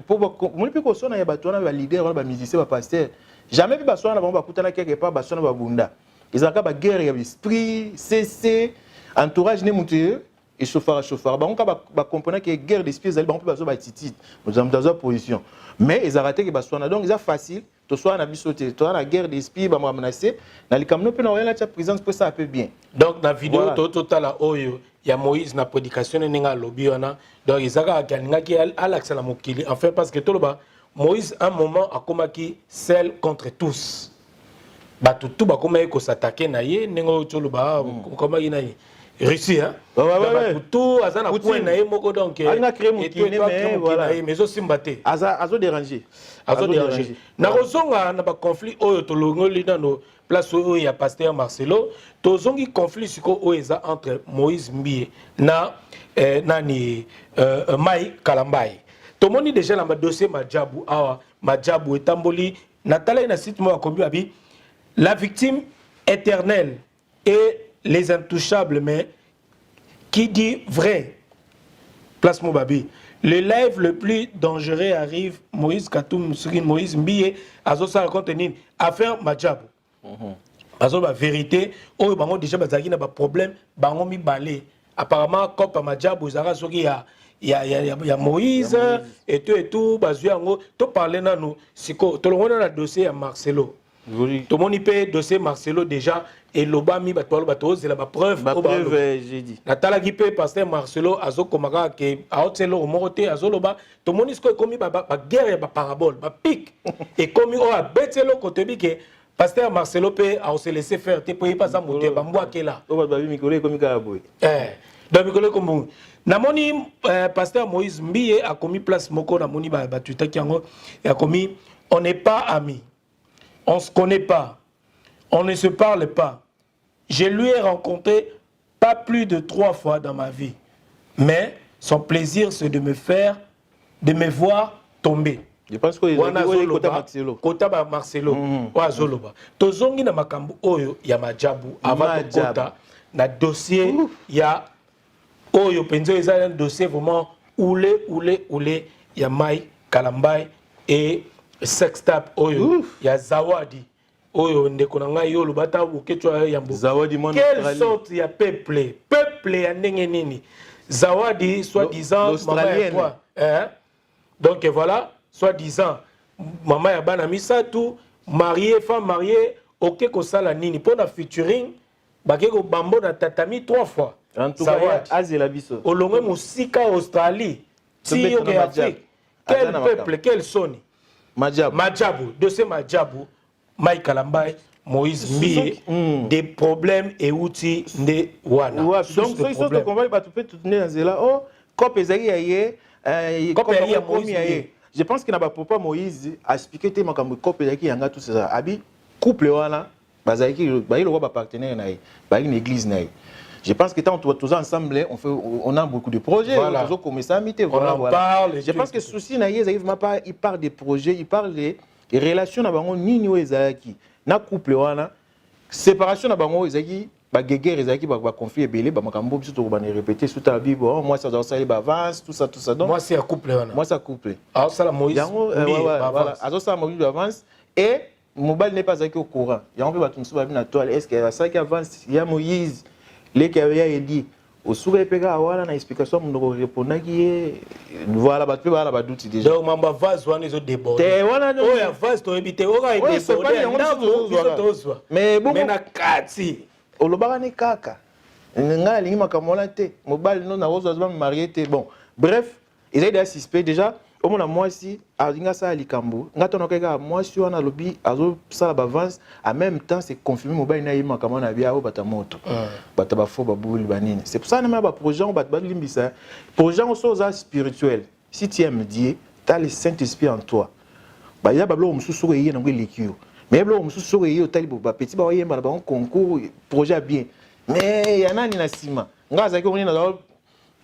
S3: pour mon plus qu'on a battu na leader na ba musicien ba pasteur jamais vu ba sona ba bakutana quelque part ba sona ba bunda ils ont ba guerre ya esprit cc entourage ne monter et chauffeur ba on ba comprendre que guerre d'esprit ils ba ba titi nous avons dans position mais ils ont raté que ba sona donc ils a facile to soit na bisoté to na guerre d'esprit ba menacer na likamno pe na rien la présence pour ça un peu bien
S6: donc na vidéo total la oyo il y a Moïse na prédication ninga lobby wana donc izaka kaninga ki alaxa la mokili enfin parce que toloba Moïse un moment a komaki seul contre tous ba tout ba koma ko s'attaquer na ye ninga toloba koma ina ye Russie, hein? Tout, Azana point na moko donc.
S3: On a créé Moukine, mais voilà.
S6: Mais aussi mbaté.
S3: Azo dérangé.
S6: Azo dérangé. Na rozonga na ba conflit oyo tolongoli na no place oyo ya pasteur Marcelo, tozongi conflit siko oyo eza entre Moïse Mbie na nani Mai Kalambai. Tomoni déjà na dossier Madjabou awa Madjabou etamboli natala na site mo akombi abi la victime éternelle et les intouchables, mais qui dit vrai, place mon babi. Le live le plus dangereux arrive, Moïse Katoum, Moïse Mbie, Azosa contenu, affaire Madjabou. Azo la vérité, oh, bango déjà bazaki na ba problème, bango mi balé. Apparemment, comme Madjabou, Zara soki il y a Moïse et tout, bazuango, to parler na nous, siko, to le na dossier à Marcelo. Tout le monde peut dossier Marcelo déjà et l'obami batolo bato c'est la preuve.
S3: Ma preuve j'ai dit.
S6: Natala qui peut passer Marcelo azo komaka que a hotelo moroté azo loba tout le monde est comme ba guerre ba parabole ba pic et comme on a betelo côté bi que pasteur Marcelo peut a se laisser faire te pour pas ça monter ba mboa ke là.
S3: O ba bi mikolo comme ka boy.
S6: Donc mikolo comme namoni pasteur Moïse Mbie a commis place moko namoni ba tuta kiango a commis on n'est pas amis. On ne se connaît pas, on ne se parle pas. Je lui ai rencontré pas plus de 3 fois dans ma vie. Mais son plaisir, c'est de me voir tomber.
S3: Je pense que
S6: Kota Marcelo. Kota Marcelo. Zoloba. Tozongi na makambu oyo ya Madjabou avant kota na dossier ya oyo penzo eza un dossier vraiment oulé ya Mai Kalambai et sextap oyo ya Zawadi oyo ndeko na ngai yo lubata uketwa yambo
S3: Zawadi mon
S6: quelle sorte ya peuple ya ndenge nini Zawadi soi-disant maman ya toi donc voilà soi-disant maman ya bana misatu marié femme mariée ok ko sala nini pona featuring bakeko bambo na tatami 3 fois
S3: en tout cas azela biso
S6: olongwe musika Australie si yo ke Afrique quel peuple quel soni Madjabou, dossier Madjabou, Mai Kalambai, Moïse Mbie, des problèmes et outils de Wana.
S3: Donc, ce sont des combats qui peuvent tout tenir dans cela. Oh, Cop Ezagi Aye, je pense que n'a pas papa Moïse a expliqué que Makambo Cop Ezagi Yanga tout ça. Abi, couple Wana, Bazaki, Baï le roi partenaire Naï, Baï une église Naï. Je pense que tant tous ensemble, on a beaucoup de projets. Voilà. On parle. Je pense que souci il parle des projets, il parle des relations na nini ezaki na couple wana séparation na bango ezaki ba guerre ezaki ba conflit belé ba makambo biso to ba répéter sous ta bible moi ça doit ça ba avance tout ça donc
S6: moi c'est un couple wana
S3: moi ça couple
S6: alors ça la Moïse
S3: voilà azo ça Moïse avance et mobile n'est pas au courant il y a un peu ba tumsu ba na toile est-ce que ça qui avance il y a Moïse les qui avaient dit au sourire pega awala na explication mon répondre qui voilà ba pe ba douti déjà
S6: donc mamba vase wana ils ont débordé oh ya vase to ebité ora débordé
S3: mais bon
S6: na kati
S3: olobaka ni kaka nga lingi makamola te mobile non na rozo ba marié te bon bref ils étaient suspect déjà au moins moi si alinga ça likambo ngata nokeka moi si wana lobi azo sala ba avance en même temps c'est confirmé mobile na yima kama na bia o batamoto bataba fo babuli banini c'est pour ça na ba projet on bat limbisa projet on soza spirituel si tu aimes Dieu tu as le Saint-Esprit en toi ba ya bablo mususu yeye na ngwelekio mais bablo mususu yeye talibo ba petit ba yemba ba concours projet bien mais ya nani na sima ngaza ko na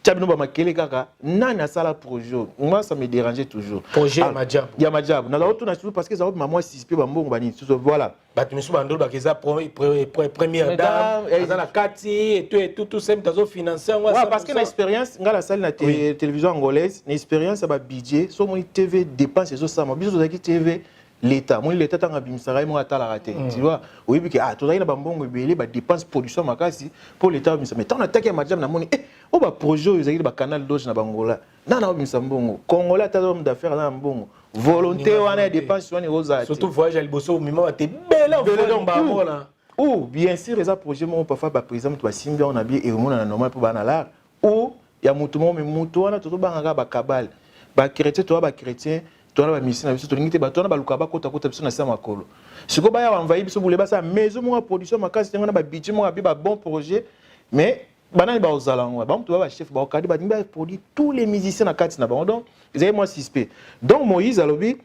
S3: Tchabino ba makele kaka nani asala projet moi ça me dérangeait toujours
S6: projet Madjabou
S3: ya Madjabou na auto na parce que ça va moi si pe ba mbongo bani tout voilà
S6: ba tu me sou bandolo ba keza première dame dans la kati et tout ça tazo financer moi
S3: parce que na expérience ngala salle na télévision angolaise na expérience ba budget so mon TV dépense so ça mo biso za ki TV l'état moi l'état tanga bimsara mo atala raté tu vois oui bi que to za ina ba mbongo ebele ba dépense production makasi pour l'état bimsara mais tant attaquer Madjabou na moni o ba projet ezali ba canal d'eau na bangola nana obimisa mbongo congolais ta homme d'affaires na mbongo volonté wana dépense wana rosa
S6: surtout voyage liboso mima te bela donc ba mona
S3: ou bien sûr les projets mon parfois ba président to simbi on a bien et mona na normal pour ba na la ou ya mutu mo me mutu wana to banga ba kabal ba chrétien to ba chrétien to na ba mission na biso to ngite ba to na ba luka ba kota biso na sa makolo siko ba ya envahi biso boule ba sa maison mo production makasi ngana ba budget mo ba bon projet mais banani ba ozalangwa ba mtu ba chef ba okadi ba nimba produit tous les musiciens na kati na ba donc ils avaient moi suspect donc Moïse alobi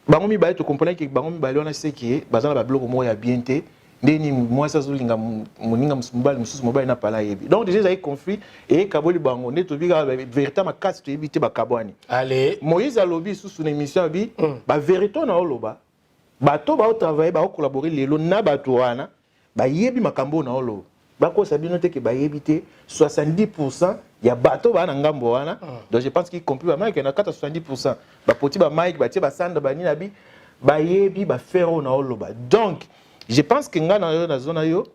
S3: bango mi ba to comprendre que bango mi ba lona c'est que bazana ba bloko mo ya bien te ndeni moi ça zolinga moninga musubali mususu mobali na pala yebi donc déjà il conflit et kaboli bango ne to biga vérité ma kati to éviter ba kabwani
S6: allez
S3: Moïse alobi sous une émission bi ba vérité na oloba bato ba travailler ba collaborer lelo na bato wana ba yebi makambo na oloba bako sabino te ke ba yebite 70% ya bato ba na ngambo wana donc je pense qu'il compris ba Mike na 70% ba poti ba Mike ba tie ba sanda ba ni na bi ba yebi ba fero na oloba donc je pense que nga na zona yo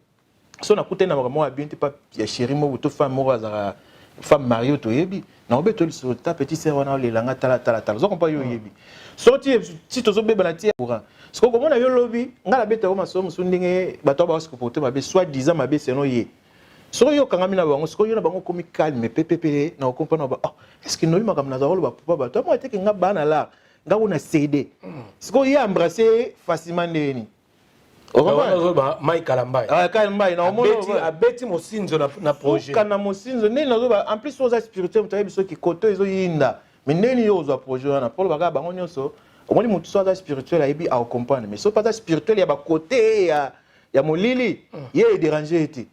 S3: so na kutena makambo ya bien te pas ya chéri mo to femme mo za femme Mario to yebi na obeto li ta petit sœur wana le langa tala zo kompa yo yebi sorti si to zo beba na tie courant ce que comment na yo lobi nga la beta ko masomo sundinge bato ba se comporter mabe soit 10 ans mabe seno ye so yo kangami na bango so yo na bango komi calme pepe na comprendre ba est-ce que no makam na za lo ba papa bato mo te ke nga bana la nga una CD ce que yo embrasser facilement ndeni
S6: Mike Kalambai.
S3: Kalambai na omono
S6: abeti mosinzo na projet.
S3: Kana mosinzo neni nazo ba en plus aux spirituels mutaye biso ki koto ezo yinda. Mais neni yo zo projet wana pour baka bango nyonso. Omoni mutu so za spirituel ayebi a comprendre mais so pas za spirituel ya ba côté ya molili ye déranger été.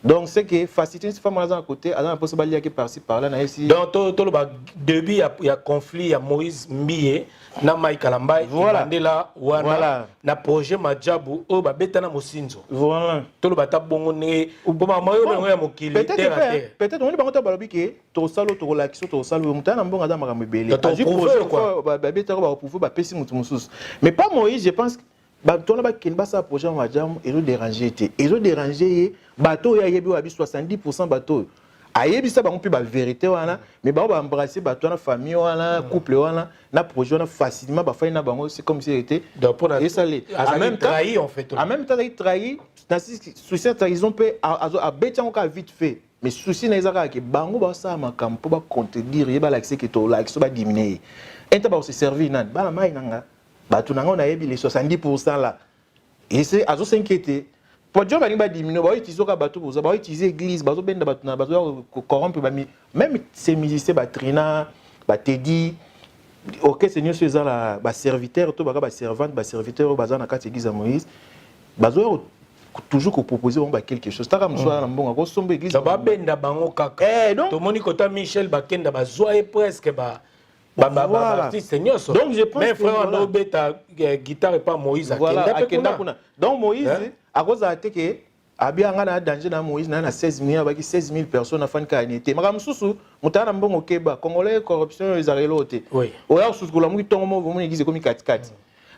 S3: Donc c'est que faciliter cette femme à côté à possible balia qui par-ci par-là na ici.
S6: Donc tout le début il y a conflit ya Moïse Mbiye na Mike Kalambai bandela wana na projet Majabu o ba betana mosinzo.
S3: Voilà.
S6: Tout le bata bongo ne boma mayo bengo ya mokili
S3: peut-être on est bango ta balobi ke to salo to relaxo to salo mutana mbonga za makambe belé.
S6: Tu prouver quoi
S3: ba betara ba prouver ba pesi mutu mususu. Mais pas Moïse je pense bato na ba kenba sa projet Majamu et déranger été. Ils ont dérangé bato ya yebi wabi 70% bato. Ayebi sa bango pe ba vérité wana mais ba embrasser bato na famille wana couple wana na projet wana facilement ba fa na bango c'est comme si était
S6: et ça les en même temps trahi en fait
S3: en même temps ils trahi dans souci ils ont pe a betia on vite fait mais souci na ezaka ke bango ba sa makambo po ba contredire yeba l'accès que to like so ba diminuer enta ba se servir nan ba mai nanga bato nanga na yebi les 70% là et c'est azo s'inquiéter pour Dieu va diminuer ba utiliser ka bato boza ba utiliser église bazo benda bato na bazo corrompre ba même ces musiciens ba Trina ba Teddy OK Seigneur c'est ça la ba serviteur to ba servante ba serviteur baza na kati église à Moïse bazo toujours proposer ba quelque chose ta comme soit na mbonga ko sombe église
S6: ba benda bango kaka to moni kota Michel Bakenda ba zoe presque ba Seigneur
S3: donc je pense
S6: mais frère on beta guitare pas Moïse
S3: akenda kuna donc Moïse à cause de que abia ngana danger na Moïse na 16 000 baki 16 000 personnes afan ka nité makam susu mutana mbongo keba congolais corruption ezarelo te
S6: oui
S3: oya susu kula mu tongo mo vomo église comme 4-4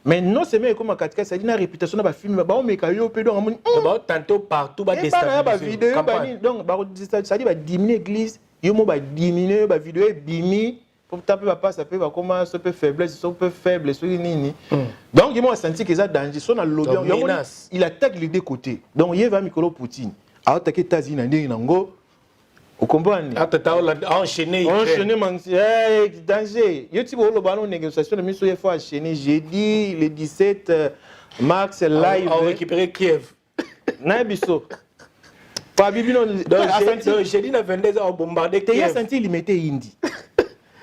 S3: mais non c'est même comme 4-4 ça dit na réputation na ba film ba o meka yo pe donc amoni
S6: ba tantôt partout ba déstabiliser
S3: ba vidéo ba donc ba ça dit ba diminuer église yo mo ba diminuer ba vidéo bimi pour taper papa ça peut comment ça peut faiblesse ça peut faible sur nini donc il m'a senti que ça danger son à lobby il attaque les deux côtés donc il va Mikolo Poutine a attaqué États-Unis nango vous comprenez
S6: enchaîner
S3: manzi danger yo ti bolo ballon négociation de mission il faut enchaîner jeudi le 17 mars live
S6: on récupérer Kiev
S3: na biso pas bibino
S6: donc jeudi na 22h on bombarder Kiev
S3: il a senti il mettait Indi.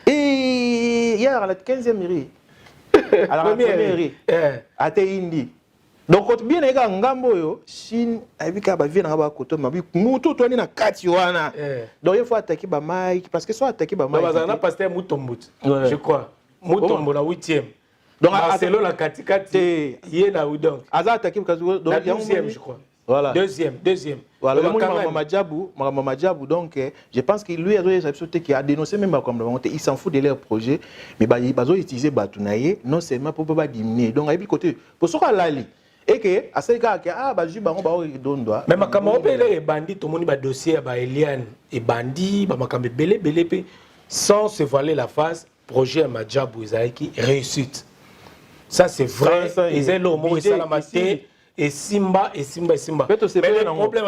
S3: Et hier à la 15e mairie, à la première mairie, à Indi. Donc quand bien les gars ngambo yo, Chine abika ba vient na ba koto mabi mutu to ni na kati wana. Donc il faut attaquer ba Mike parce que soit attaquer ba Mike.
S6: Bazana pasteur Mutombout. Je crois. Mutombo la 8e. Donc Marcelo la kati kati yé na udon.
S3: Aza attaquer parce que donc
S6: il y a 2e je crois.
S3: Voilà.
S6: Deuxième.
S3: Voilà, Maman Djabou, donc je pense que lui a dénoncé même comme il s'en fout de leur projet, mais il va utiliser Batounaye non seulement pour pas diminuer. Donc à côté, pour ce qu'on a li et que à ce cas
S6: mais ma camarade les bandits tout le monde dossier ba Eliane et bandits ba makambe belé sans se voiler la face projet Madjabou Isaïki réussite. Ça c'est vrai, ils ont le mot et salamate. Et Simba. Mais le problème,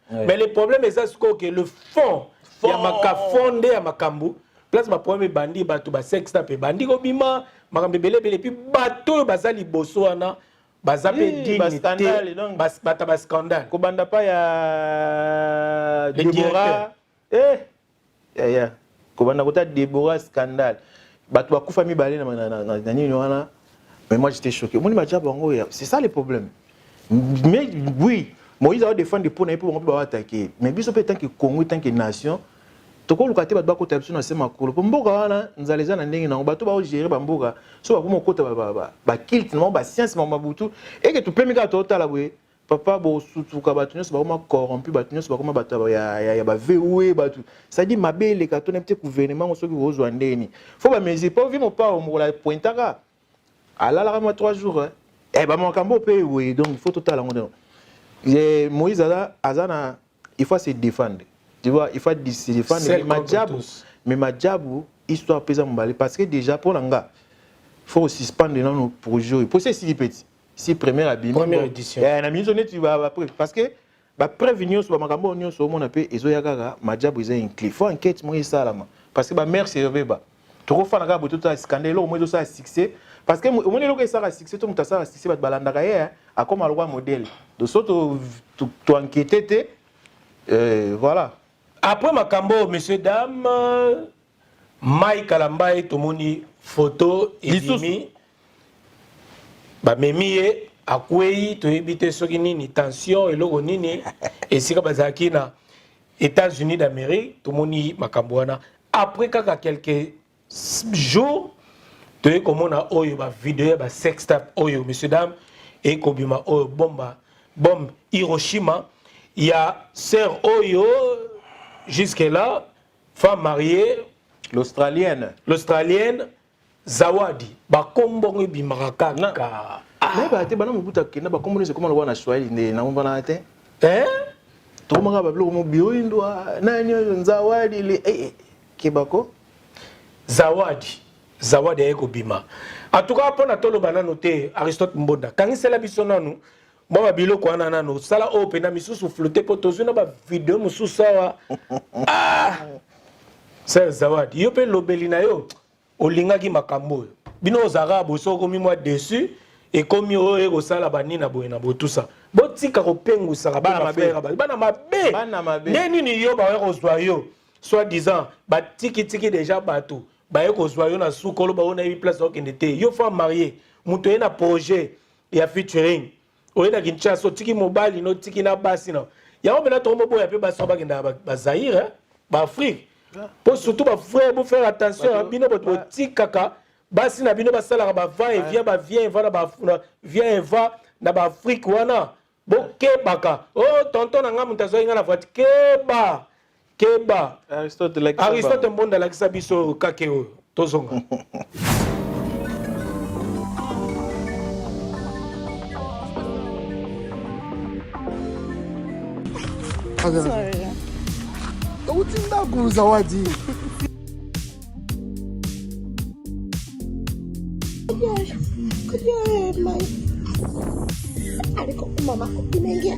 S6: mais le problème est que le fond, il y a ma fondé à Makambu, place ma premier bandit, batu ba sex tape, bandit obima, makambe belé, puis bateau bazali bosoana, bazape
S3: scandale donc
S6: bata ba scandale
S3: ko banda pa ya Deborah ya ko banda kota Deborah scandale bato bakufa mibale na nini wana. Mais moi j'étais choqué. Moi c'est ça le problème. Mais oui, Moïse a défendu pour ne pas attaquer. Mais biso peut tant que Congo tant que nation, to ko lukate bato bakota biso na sema kolo. Po mboka wana nzaleza na ndenge na bato ba gérer ba mboka. So ba ko mokota ba kilt na ba science ma mabutu et que tu peux mika to tala boye. Papa bo sutuka bato nyonso ba ko corrompu bato nyonso ba ko bato ya ba VOE bato. Ça dit mabele ka to na peut gouvernement so ki ozwa ndeni. Faut ba mezi pas vi mo pa o mo la pointaka. Alors là, 3 jours. Eh ben, mon cambo paye, oui. Donc, il faut tout à l'heure. Moïse, il faut se défendre. Tu vois, il faut se défendre. Mais ma diable, histoire pesant mon parce que déjà, pour l'anga, il faut suspendre nos projets. Pour ces 6 petits. Si première abîme.
S6: Première édition.
S3: Tu vas parce que, prévenir sur ma cambo, sur mon appel, et Zoyagaga, ma diable, ils ont une clé. Il faut enquête, moi, ça là. Parce que ma mère, c'est Rebeba. Tu refais un gars, tout un scandale, au moins, ça a succès. Parce que au moins les gens qui succès tout le monde ça succès bat balanda gaé a comme un roi modèle de sorte tu enquêter voilà
S6: après Makambo monsieur dame Mike Kalambaye to moni photo edimi ba memiye akwei to ebite soki nini tension eloko nini esika bazaki na États-Unis d'Amérique to moni Makambo wana après quelques jours tu comme on a oyo ba vidéo ba sextape oyo monsieur dame et kobima oyo bombe Hiroshima il y a sœur oyo jusque là femme mariée
S3: l'australienne
S6: Zawadi ba kombongo bimaka kaka
S3: mais ba te bana mubuta kenda ba kombongo c'est comment le wana Swahili na mbana te to manga ba blo mo bio indwa nani Zawadi le kebako Zawadi eko bima. En tout cas, pour na tolo bana noté Aristote Mbonda. Quand il s'est la biso nanu, moi bilo ko ana nanu, sala open na misusu flotter pour tozo na ba vidéo musu sawa. C'est Zawadi. Yo pe lobelina yo olinga ki makambo. Bino zara boso ko mi moi dessus et comme yo eko sala bani na boye na bo tout ça. Botika ko pengu sala bana mabe. Bana mabe. Neni ni yo ba ko zwa yo. Soit disant ba tiki déjà bateau. Bah yo kozwa na sukolo ba ona yi place okendete yo femme mariée muto na projet ya featuring oyena Kinshasa tiki mobile no tiki na basi no ya obena to mo boya pe ba so ba kenda ba Zaire ba Afrique pour surtout ba frère pour faire attention bino bo tikaka basi na bino ba sala ba va et vient ba vient va na ba vient va na ba Afrique wana bo kebaka oh tonton nga mutazo nga na voiture Keba Aristote Mbonda la kisabiso kakeo tozonga
S13: Sorry. Utinda kuzawadi. Kuja mai. Aliko mama kumengia.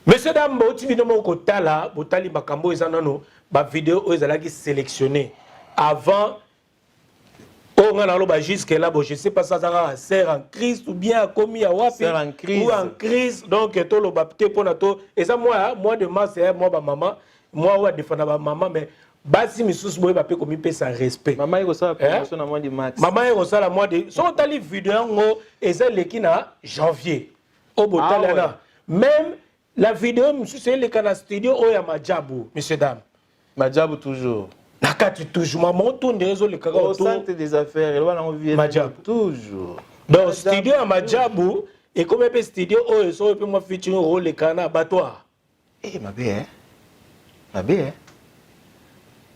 S6: Monsieur Dame, tu vis dans mon côté là, botali makambo ezanano, ba vidéo ezalaki sélectionné avant. On a l'objet jusque là, je sais pas ça sera sert en crise ou bien commis à wapi ou en crise donc tout le bapté pour nato et ça moi de mars c'est moi ba maman moi ouais défendre ba maman mais basi misus boy ba pe commis pe sans respect
S3: maman iko ça promotion na mois de mars
S6: maman iko ça la mois de so tali vidéo ngo ezaleki na janvier au botal là même la vidéo monsieur c'est le canal studio au ya Majabu monsieur dame
S3: Majabu toujours
S6: nakati toujours maman tourne réseau le kaka
S3: au centre des affaires et là on vient
S6: Majabu
S3: toujours
S6: donc studio à Majabu et comme un studio oh so peut moi featuring rôle le canal abattoir
S3: ma bien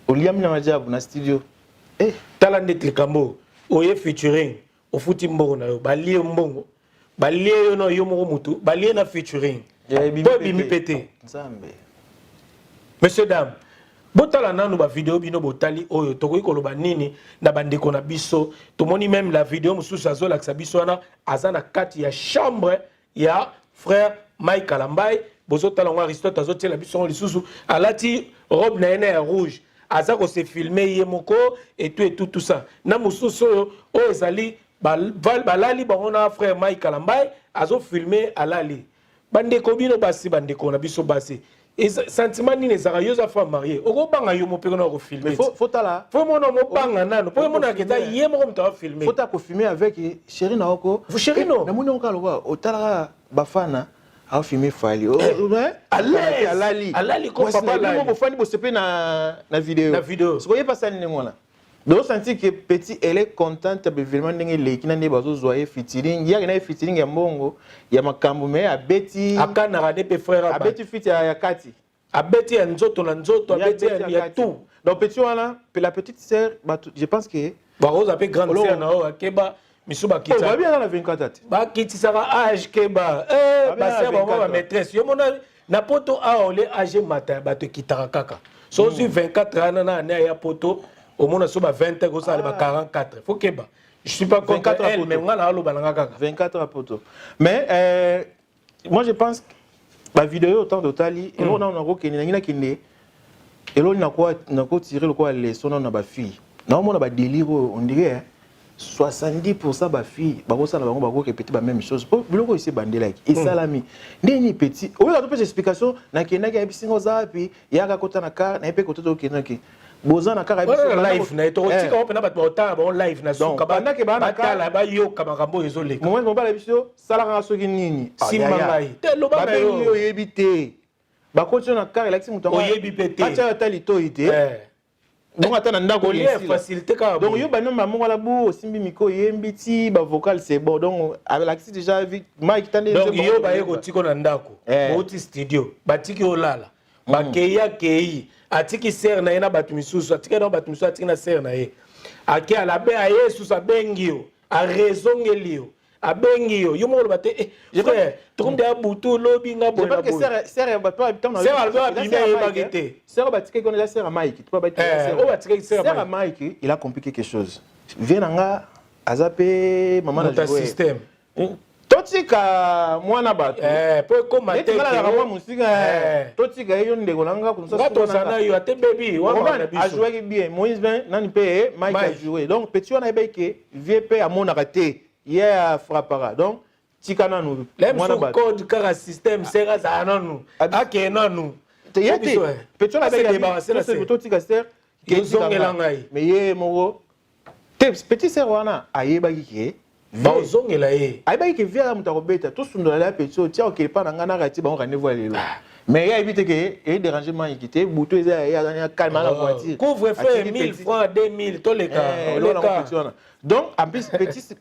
S3: Oliam na Majabu na studio
S6: talent de Kambo oye featuring ofuti mbongo na yo balie mbongo balie yo no yo moko mutu balie na featuring po bimi pété monsieur dame botala nanu ba vidéo bino botali oyo tokoki koloba nini na bandeko na biso tomoni même la vidéo mususu azolakisa biso wana aza na kati ya chambre ya frère Mike Kalambai bozotala ngo Aristote azotiela biso lisusu alati robe na ene ya rouge aza ko se filmer ye moko et tout ça na mususu oyo ezali balali bango na frère Mike Kalambai azo filmer alali bandeko bino basi bandeko na biso basi sentiment nini ezaka yo za femme mariée okobanga yo mopeko na ko filmer
S3: faut tala
S6: faut mona mobanga nano po mona keta ye moko mta filmer
S3: faut ta ko filmer avec chéri na oko
S6: chéri no
S3: na moni onka lokwa otala bafana a filmer fali
S6: alali ko papa la
S3: mo fani bo sepe na vidéo ce qu'on pas ça ni ngona donc senti que petit elle est contente de vraiment ndenge lekina ne bazo zoyer featuring ya na featuring ya mbongo ya makambo me abeti
S6: akana rade pe frère
S3: abeti fit ya kati
S6: abeti ya nzoto na nzoto abeti ya tout
S3: donc petit wana la petite sœur je pense que
S6: ba rose appelle grande sœur na o keba misuba kita
S3: ba bien na 24 ans
S6: ba kiti saka âge keba ba sœur ba maîtresse yo mona na poto a ole âge matin ba te kitaka kaka so 24 ans na na ya poto au moins sur 20 ans, ça va 44. Faut que bah. Je suis pas contre elle, mais moi là,
S3: 24 à poto. Mais moi je pense que la vidéo autant de Tali, et là on a un qui n'est et là on a quoi tirer le quoi les sons on a ba fille. Non, on a ba délire, on dirait 70% ba fille, ba ça ba répéter la même chose. Pour le ici bandé like et salami. Ndeni petit. Au lieu de faire explication, na kena ga bisingo za puis ya ga kota na car, na pe kota to kenaki. Bozana kara
S6: live na to tika opena bat bota bon live na suka ba batala ba yo kamakambo ezoleka
S3: moment mo bala biso sala nga soki nini
S6: simangai te lo ba
S3: yo yebite ba continue na kara like muto
S6: oyebi pete
S3: acha tali to ite donc atana ndako
S6: li facilité ka
S3: donc yo ba no maman wala bu simbi miko yembiti ba vocal c'est bon donc avec l'accès déjà vite Mike tande
S6: donc yo ba yeko tiko na ndako boti studio batiki olala bakeya kei atiki ser na yena batu misusu atiki na batu misusu atiki na ser na ye ake ala be a Yesu sa bengio a rezongelio a bengio yo mo bate frère to comme dia butu lobi nga bona
S3: bo ser ba to habitant na
S6: ser alba bimé ye bagité
S3: ser batiki ko la ser Mike tu pas batiki
S6: o batiki ser
S3: Mike il a compliqué quelque chose vient nga azape maman na
S6: jouer système
S3: totika mwana bato
S6: po ko mateke
S3: la ramwa musika totika yo ndeko nanga comme ça
S6: ngato sana yo ate baby wa
S3: na biso a joué bien Moïse ben nani pe Mike a joué donc petit on a beke vie pe a mona raté hier frappara donc tika nanu
S6: mwana bato code kara système sera za nanu ake nanu
S3: yete petit on a beke totika ser
S6: ke zongela ngai
S3: mais ye moko petit ser wana ayebaki ke
S6: bazongela ye
S3: ayebaki ke via muta kobeta tosundola la petit tia okepa na ngana kati bango rendez-vous lelo mais ya éviter que et dérangement équité buto eza ya calme la voiture
S6: couvre-feu 1000 francs 2000 to leka
S3: donc en plus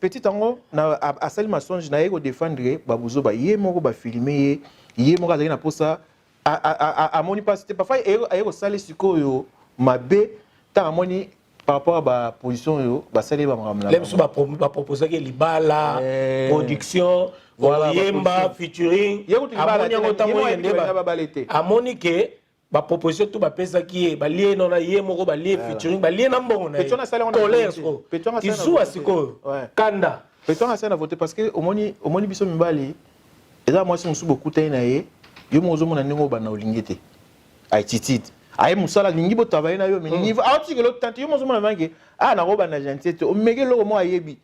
S3: petit tango na a sali masonge na yeko défendre babuzo ba ye moko ba filmer ye moko azali na posa a moni pas c'était parfois ayeko sali sikoyo mabe ta moni par rapport à la position yo basali ba makamla
S6: lem so ba proposer que libala production yemba featuring amoni ngo tamo yende ba
S3: balete
S6: amoni ke ba proposition tout ba pesa ki ba lie non na yemo ba lie featuring ba lie na mbongo na tolère kizu asiko kanda
S3: peton a sana voter parce que omoni biso mibali eza moi si musu beaucoup taina ye yo mozo mona ningo ba na olingete aititite aye musala lingi bo travailler na yo mais niveau article l'autre tant yo mozo mona mangi na roba na gentillesse o mege loko mo ayebi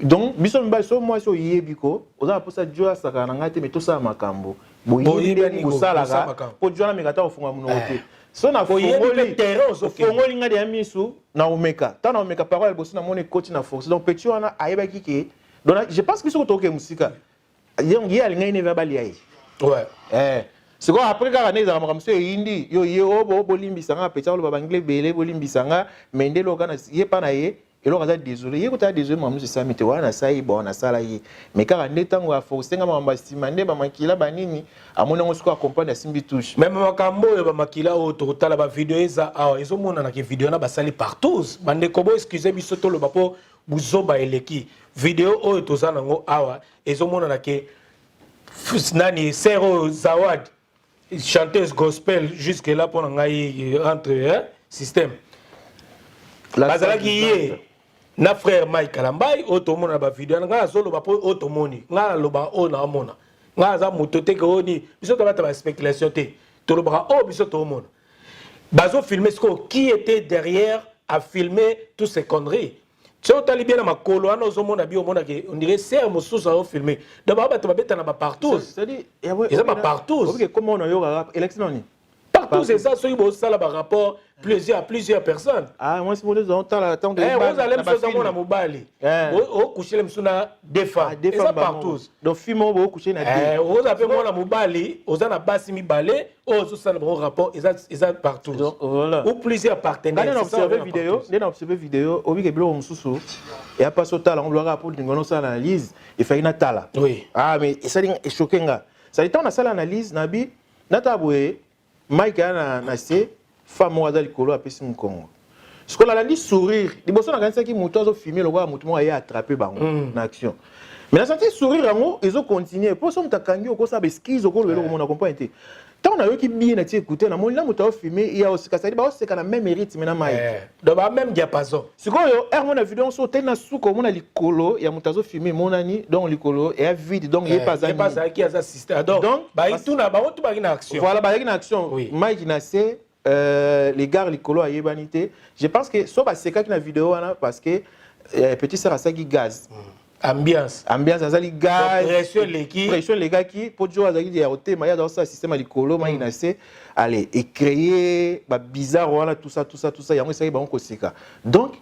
S3: donc biso mbali so moi so yebi ko oza posa dio saka na ngate mais to sa makambo boyebi musala ka po dio na mekata ofunga muno te so na fongoli nga de misu na omeka ta na omeka parole bosi na mone coach na force donc petit wana ayeba kike donc je pense que so to ke musika yongi alinga ine verbali ayi
S6: ouais
S3: c'est quoi après quand on est dans monsieur indi yo obo bolimbisanga petit lo babangle belé bolimbisanga mende lo kana ye pa na ye et lo kaza désolé ye kota désolé mamu c'est ça mite wana sai bona sala ye mais quand on est tango a forcer nga mamba simande ba makila banini amona ngo siko accompagner simbi touche
S6: même makambo yo ba makila o to tala ba vidéo eza ezo mona na ke vidéo na basali partout bande kobo excusez biso to lo bapo buzoba eleki vidéo oyo toza nango awa ezomonana ke nani Sero Zawad chanteuse gospel jusque là pour ngai entre système bazalaki ye na frère Mike Kalambai otomona ba vidéo nga solo ba po otomoni nga loba o na mona nga za moto te ko ni biso to ba spéculation te to loba o biso to mona bazo filmer ce qui était derrière à filmer toutes ces conneries. Si on t'a bien à ma colo, on dirait c'est mon sous à filmer. D'abord, tu vas mettre partout.
S3: C'est-à-dire,
S6: ils sont pas partout.
S3: Comment on a eu l'élection?
S6: Partout, c'est ça, ceux qui ont ça par rapport plusieurs personnes.
S3: Ah, moi, c'est mon on t'a
S6: vous allez me faire mon mobile. Au coucher, les gens des femmes. Ils sont partout.
S3: Donc, film, au coucher,
S6: vous avez mon mobile, vous avez bassi mi balai, vous avez un rapport, ils sont partout. Ou plusieurs partenaires.
S3: Quand on observe vidéo, on dit que on sous et après ça, on doit rapporter une analyse. Il fait une tala.
S6: Oui.
S3: Ah, mais ça est choquant. Ça dit on a ça l'analyse, Nabi, Nataboué. Mike a nassé femme au Colo à Pessim Congo. Ce qu'on a dit sourire, les bossons ont gagné qui mouton filmé le roi mouton a attrapé par en action. Mais la santé sourire en haut, ils ont continué. Pour ça on t'a kangi au ça skis au col le monde a compris. Tant on a eu qui bien été écouté na mon là mouton filmé il y a aussi ça dit bah c'est quand même mérite maintenant Mike.
S6: Donc même diapason.
S3: Ce qu'on a mon vidéo sur tena sous comme on a Colo, il y a mouton filmé mon ami donc le Colo et vide donc il pas
S6: ça qui a assisté. Donc bah il tourne bah on tout une action.
S3: Voilà bah une action. Mike nassé les gars les Colo à Yebanité. Je pense que soit c'est quand la vidéo là parce que petit sœur a ça qui gaz.
S6: Ambiance
S3: azali gaz
S6: pression
S3: les gars qui pour jouer azali ya hotel maya dans ça système alikolo ma inacé allez et créer ba bizarre voilà tout ça yango ça ba on kosika donc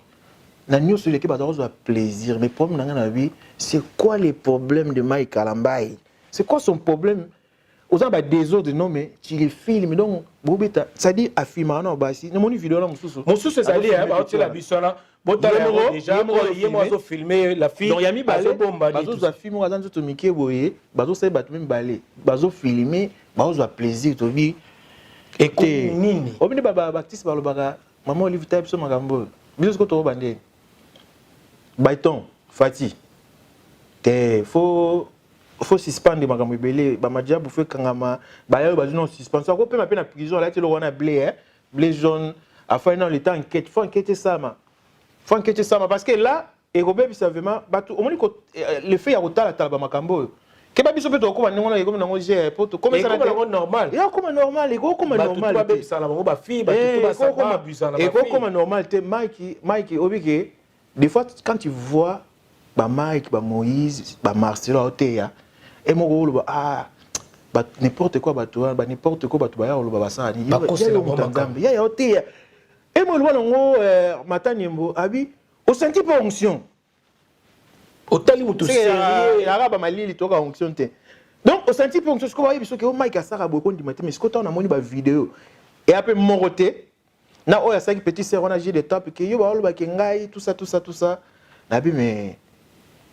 S3: na news sur l'équipe bazaro a plaisir mais problème na vie c'est quoi les problèmes de Mike Kalambai c'est quoi son problème aux ba désordre non mais tu les filmes donc bobeta ça dit affirmer non basi na moni vidéo là
S6: mususu ezali ba otela bisona déjà moi filmer la fille
S3: donc yami bazo filmer wa zanzo to mike boye bazo sai batu même balé bazo filmer bazo a plaisir to bi
S6: écoute nini
S3: obini baba baptiste balobaka maman Olive type so makambo biso ko to bande Baiton Fati te faut suspendre makambo belé ba madia bu fe kangama ba yo bazo non suspension ko pe ma pe na prison là ti lo wana blé jaune afin dans le temps enquête faut enquêter ça ma faut enquêter ça parce que là et Robert Bissavema batu omoni ko le fait ya kotala tala ba makambo ke ba biso pe to ko bango na comme nango j'ai poto comme ça
S6: normal
S3: ya comme normal et comme normal
S6: ba bisa na ba fille ba tout ba ça ba bisa na ba
S3: et comme normal te Mike obike des fois quand tu vois ba Mike ba Moïse ba Marcelo Oteya et mon rôle ah ba n'importe quoi ba toi ba n'importe quoi ba toi ya ba ça ni ya Oteya et moi le matanyembo abi au senti pas onction
S6: au tali mutu
S3: sérieux arabe malili to ka onction te donc au senti pas onction ce qu'on va biso que Mike Asara boko ndi maté mais ce qu'on a moni ba vidéo et après moroté na oya saki petit sœur on a j'ai des tapes que yo ba lo ba kengai tout ça na bi mais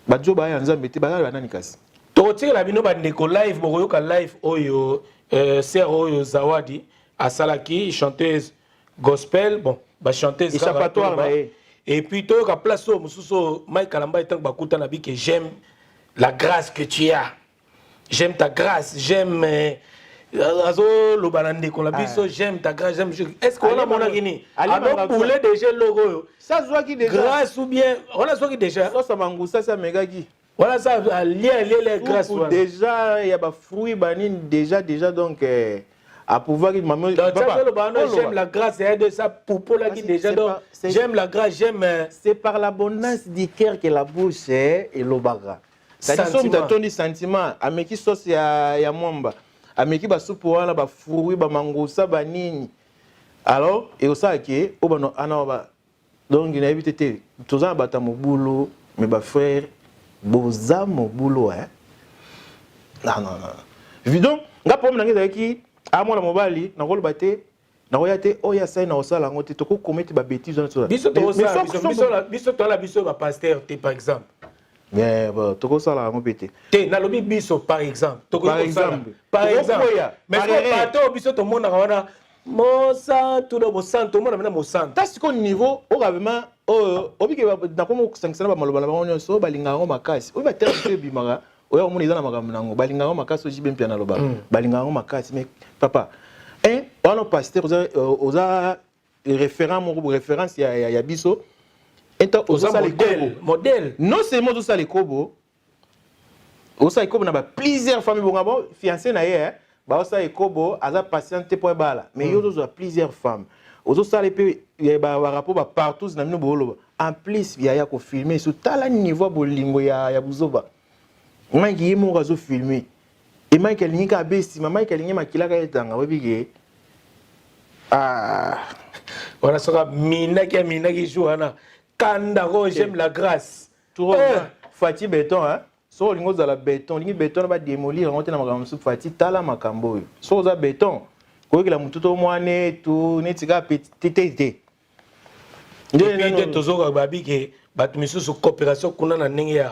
S3: ba jo ba ya nzambe te ba nani kasi
S6: to tira bino ba ndeko live boko ka live oyo sœur oyo Zawadi asalaki chanteuse gospel bon ba chanteuse
S3: échappatoire
S6: et puis toi ka place au mususo Mike Kalambai tant ba kuta na bi que j'aime la grâce que tu as j'aime ta grâce j'aime azo lo banande ko la biso j'aime ta grâce j'aime est-ce qu'on a mon agini alors poulet déjà logo
S3: ça soit qui déjà
S6: grâce ou bien on a soit qui déjà
S3: ça mangusa ça megaki
S6: voilà ça lien les grâce
S3: déjà il y a ba fruits banine déjà donc à pouvoir il maman
S6: j'aime la grâce et de ça pour là qui déjà donc j'aime la grâce j'aime
S3: c'est par l'abondance du cœur que la bouche est et l'obaga ça dit somme de sentiment ameki sauce ya mwamba ameki ba soupe wana ba fruits ba mangosa ba nini alors et ça qui obano ana ba donc il a évité tous en bata mo boulot mais ba frère boza mo boulot hein non évidemment nga problème nga qui à moi la mobali na rôle baté na royate oya sai na osala ngote to ko commettre ba bêtises dans ça
S6: biso to la biso ba pasteur te par exemple
S3: mais bon to ko sala ngopete
S6: te na lobi biso par exemple to ko par exemple mais ko bato biso to mona wana Monsanto do Monsanto mona mena Monsanto.
S3: Ta siko niveau o vraiment obike na komo sangsana ba maloba na bango so balinga ngo makasi. Obi ba terre bimaka. Oya omona eza na makambo nango. Balinga ngo makasi oji bempia na loba. Balinga ngo makasi mais papa. Wana pasteur oza référent mon référence ya biso. Enta oza
S6: modèle.
S3: Non seulement oza les kobo. Oza ikobo na ba plusieurs familles bongabo fiancé na ye. Ba oza ikobo aza patiente pour bala. Mais yo oza plusieurs femmes. Ozo sala pe ba rapport ba partout na mino bolo. En plus ya ko filmer sur tala niveau bolingo ya buzoba. Mike yemo razo filmer. Et Mike alinga abesti, Mike alinga makilaka etanga webige.
S6: Voilà sera mina qui joue ana. Kanda go j'aime la grâce.
S3: Tout Fati béton hein. So lingo za la béton, lingi béton ba démolir on na makambo su Fati tala makambo. So za béton. Ko la mututo mwane tu netika petite.
S6: Depuis tozo babi ke batmisu su coopération kuna na ndenge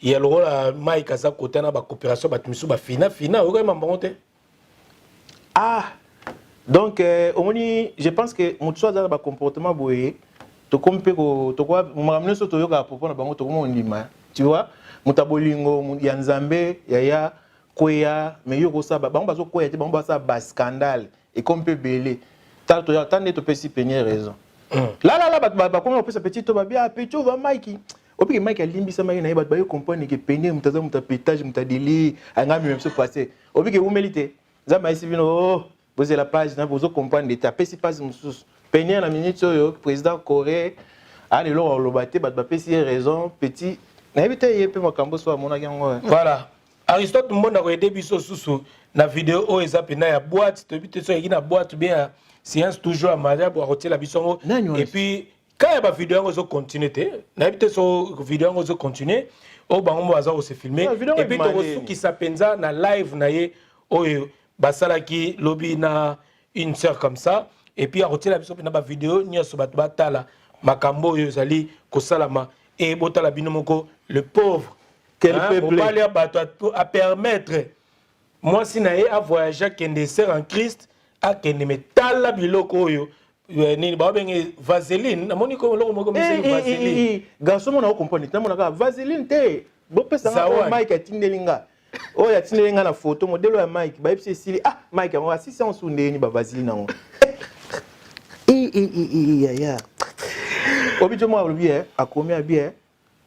S6: ya le rôle à Mike à sa côté na ba coopération batmisu ba fina o ma bonté.
S3: Donc je pense que mutuso za ba comportement boye to kompe ko to kwa mamne so to yoka propos na bango to ko ndima. Tu vois? Mutabolingo ya Nzambe ya koya mais yo ko sa bango bazo koya te bango ba sa ba scandale et kompe belé. Tant to pesi penye raison. Là ba comment on peut sa petite ba bien petit va Mike. Opi Mike alimbisa Mike na ba yo comprendre que penye mutaza mutapétage mutadili angami même se passer. Opi que vous mélitez. Zama ici vino vous la page na vous comprendre l'état pesi pas mususu. Penye na minute yo président Corée allez lo lobate ba pesi raison petit. Na ebite yepe makambo so amona yango.
S6: Voilà. Aristote mbonda ko aider biso susu na vidéo o ezape na ya boîte to bite so yina boîte bien science toujours à mariage pour retirer la bisongo et puis quand il y a vidéo on va continuer n'habite sur vidéo on va continuer au bango baza se filmer et puis to reçu qui s'apenza na live na ye oyo basala ki lobby na une sœur comme ça et puis à retirer la bisongo na ba vidéo nyoso bat batala makambo yo zali ko salama et botala binomoko le pauvre
S3: quel peuple
S6: à permettre moi si na ye à voyager kende sœur en Christ a kende metala biloko oyo ni ba benge vaseline na moni ko loko moko misi vaseline
S3: garçon mona comprendre na mona ka vaseline te bo pesa na Mike atindelinga o ya tindelinga na photo modelo ya Mike ba epsi sili Mike ngo asisi en sundeni ba vaseline ngo ya obijo mo alobi akomi abi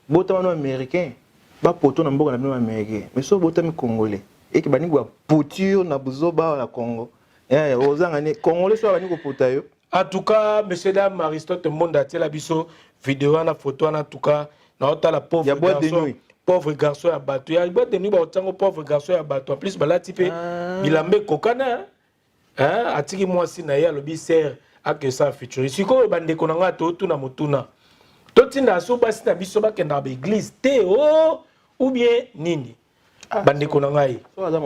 S3: bota no américain ba poto na mboka na bino américain mais so bota mi congolais et que bani gwa pouture na buzoba na Congo Congolais soit venu au
S6: en tout cas, monsieur dame Aristote Monda tela biso vidéo na photo na tout cas na la pauvre garçon à bateau. Il y a boîte de nuit ba otango pauvre garçon à bateau. En plus bala type bilambe kokana atiki moi si na ya lobi ser a que ça futur. Siko bande konanga to na mutuna. Totinda so basi na biso ba kenda ba église te ou bien nini. Bande konanga yi.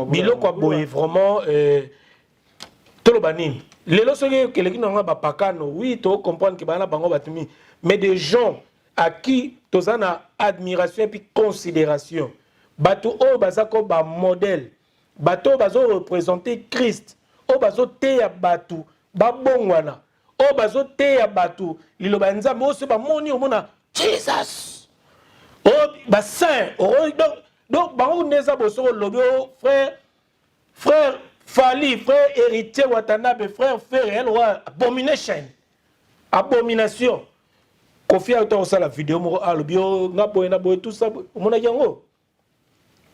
S6: Biloko boye vraiment Tolobanine. Les lorsque quelqu'un n'a pas pakano, oui, tu comprends que bana bango batumi, mais des gens à qui tu as admiration et puis considération. Bato o bazako ba modèle. Bato bazo représenter Christ. O bazo te ya batu ba bongwana. O bazo te ya batu lilo banza mo se ba moni o mona Jesus. O ba saint. Donc bango neza boso lobi frère Fali, frère héritier Watanabe, frère réel, abomination. Abomination. Kofi a été la vidéo, tout ça,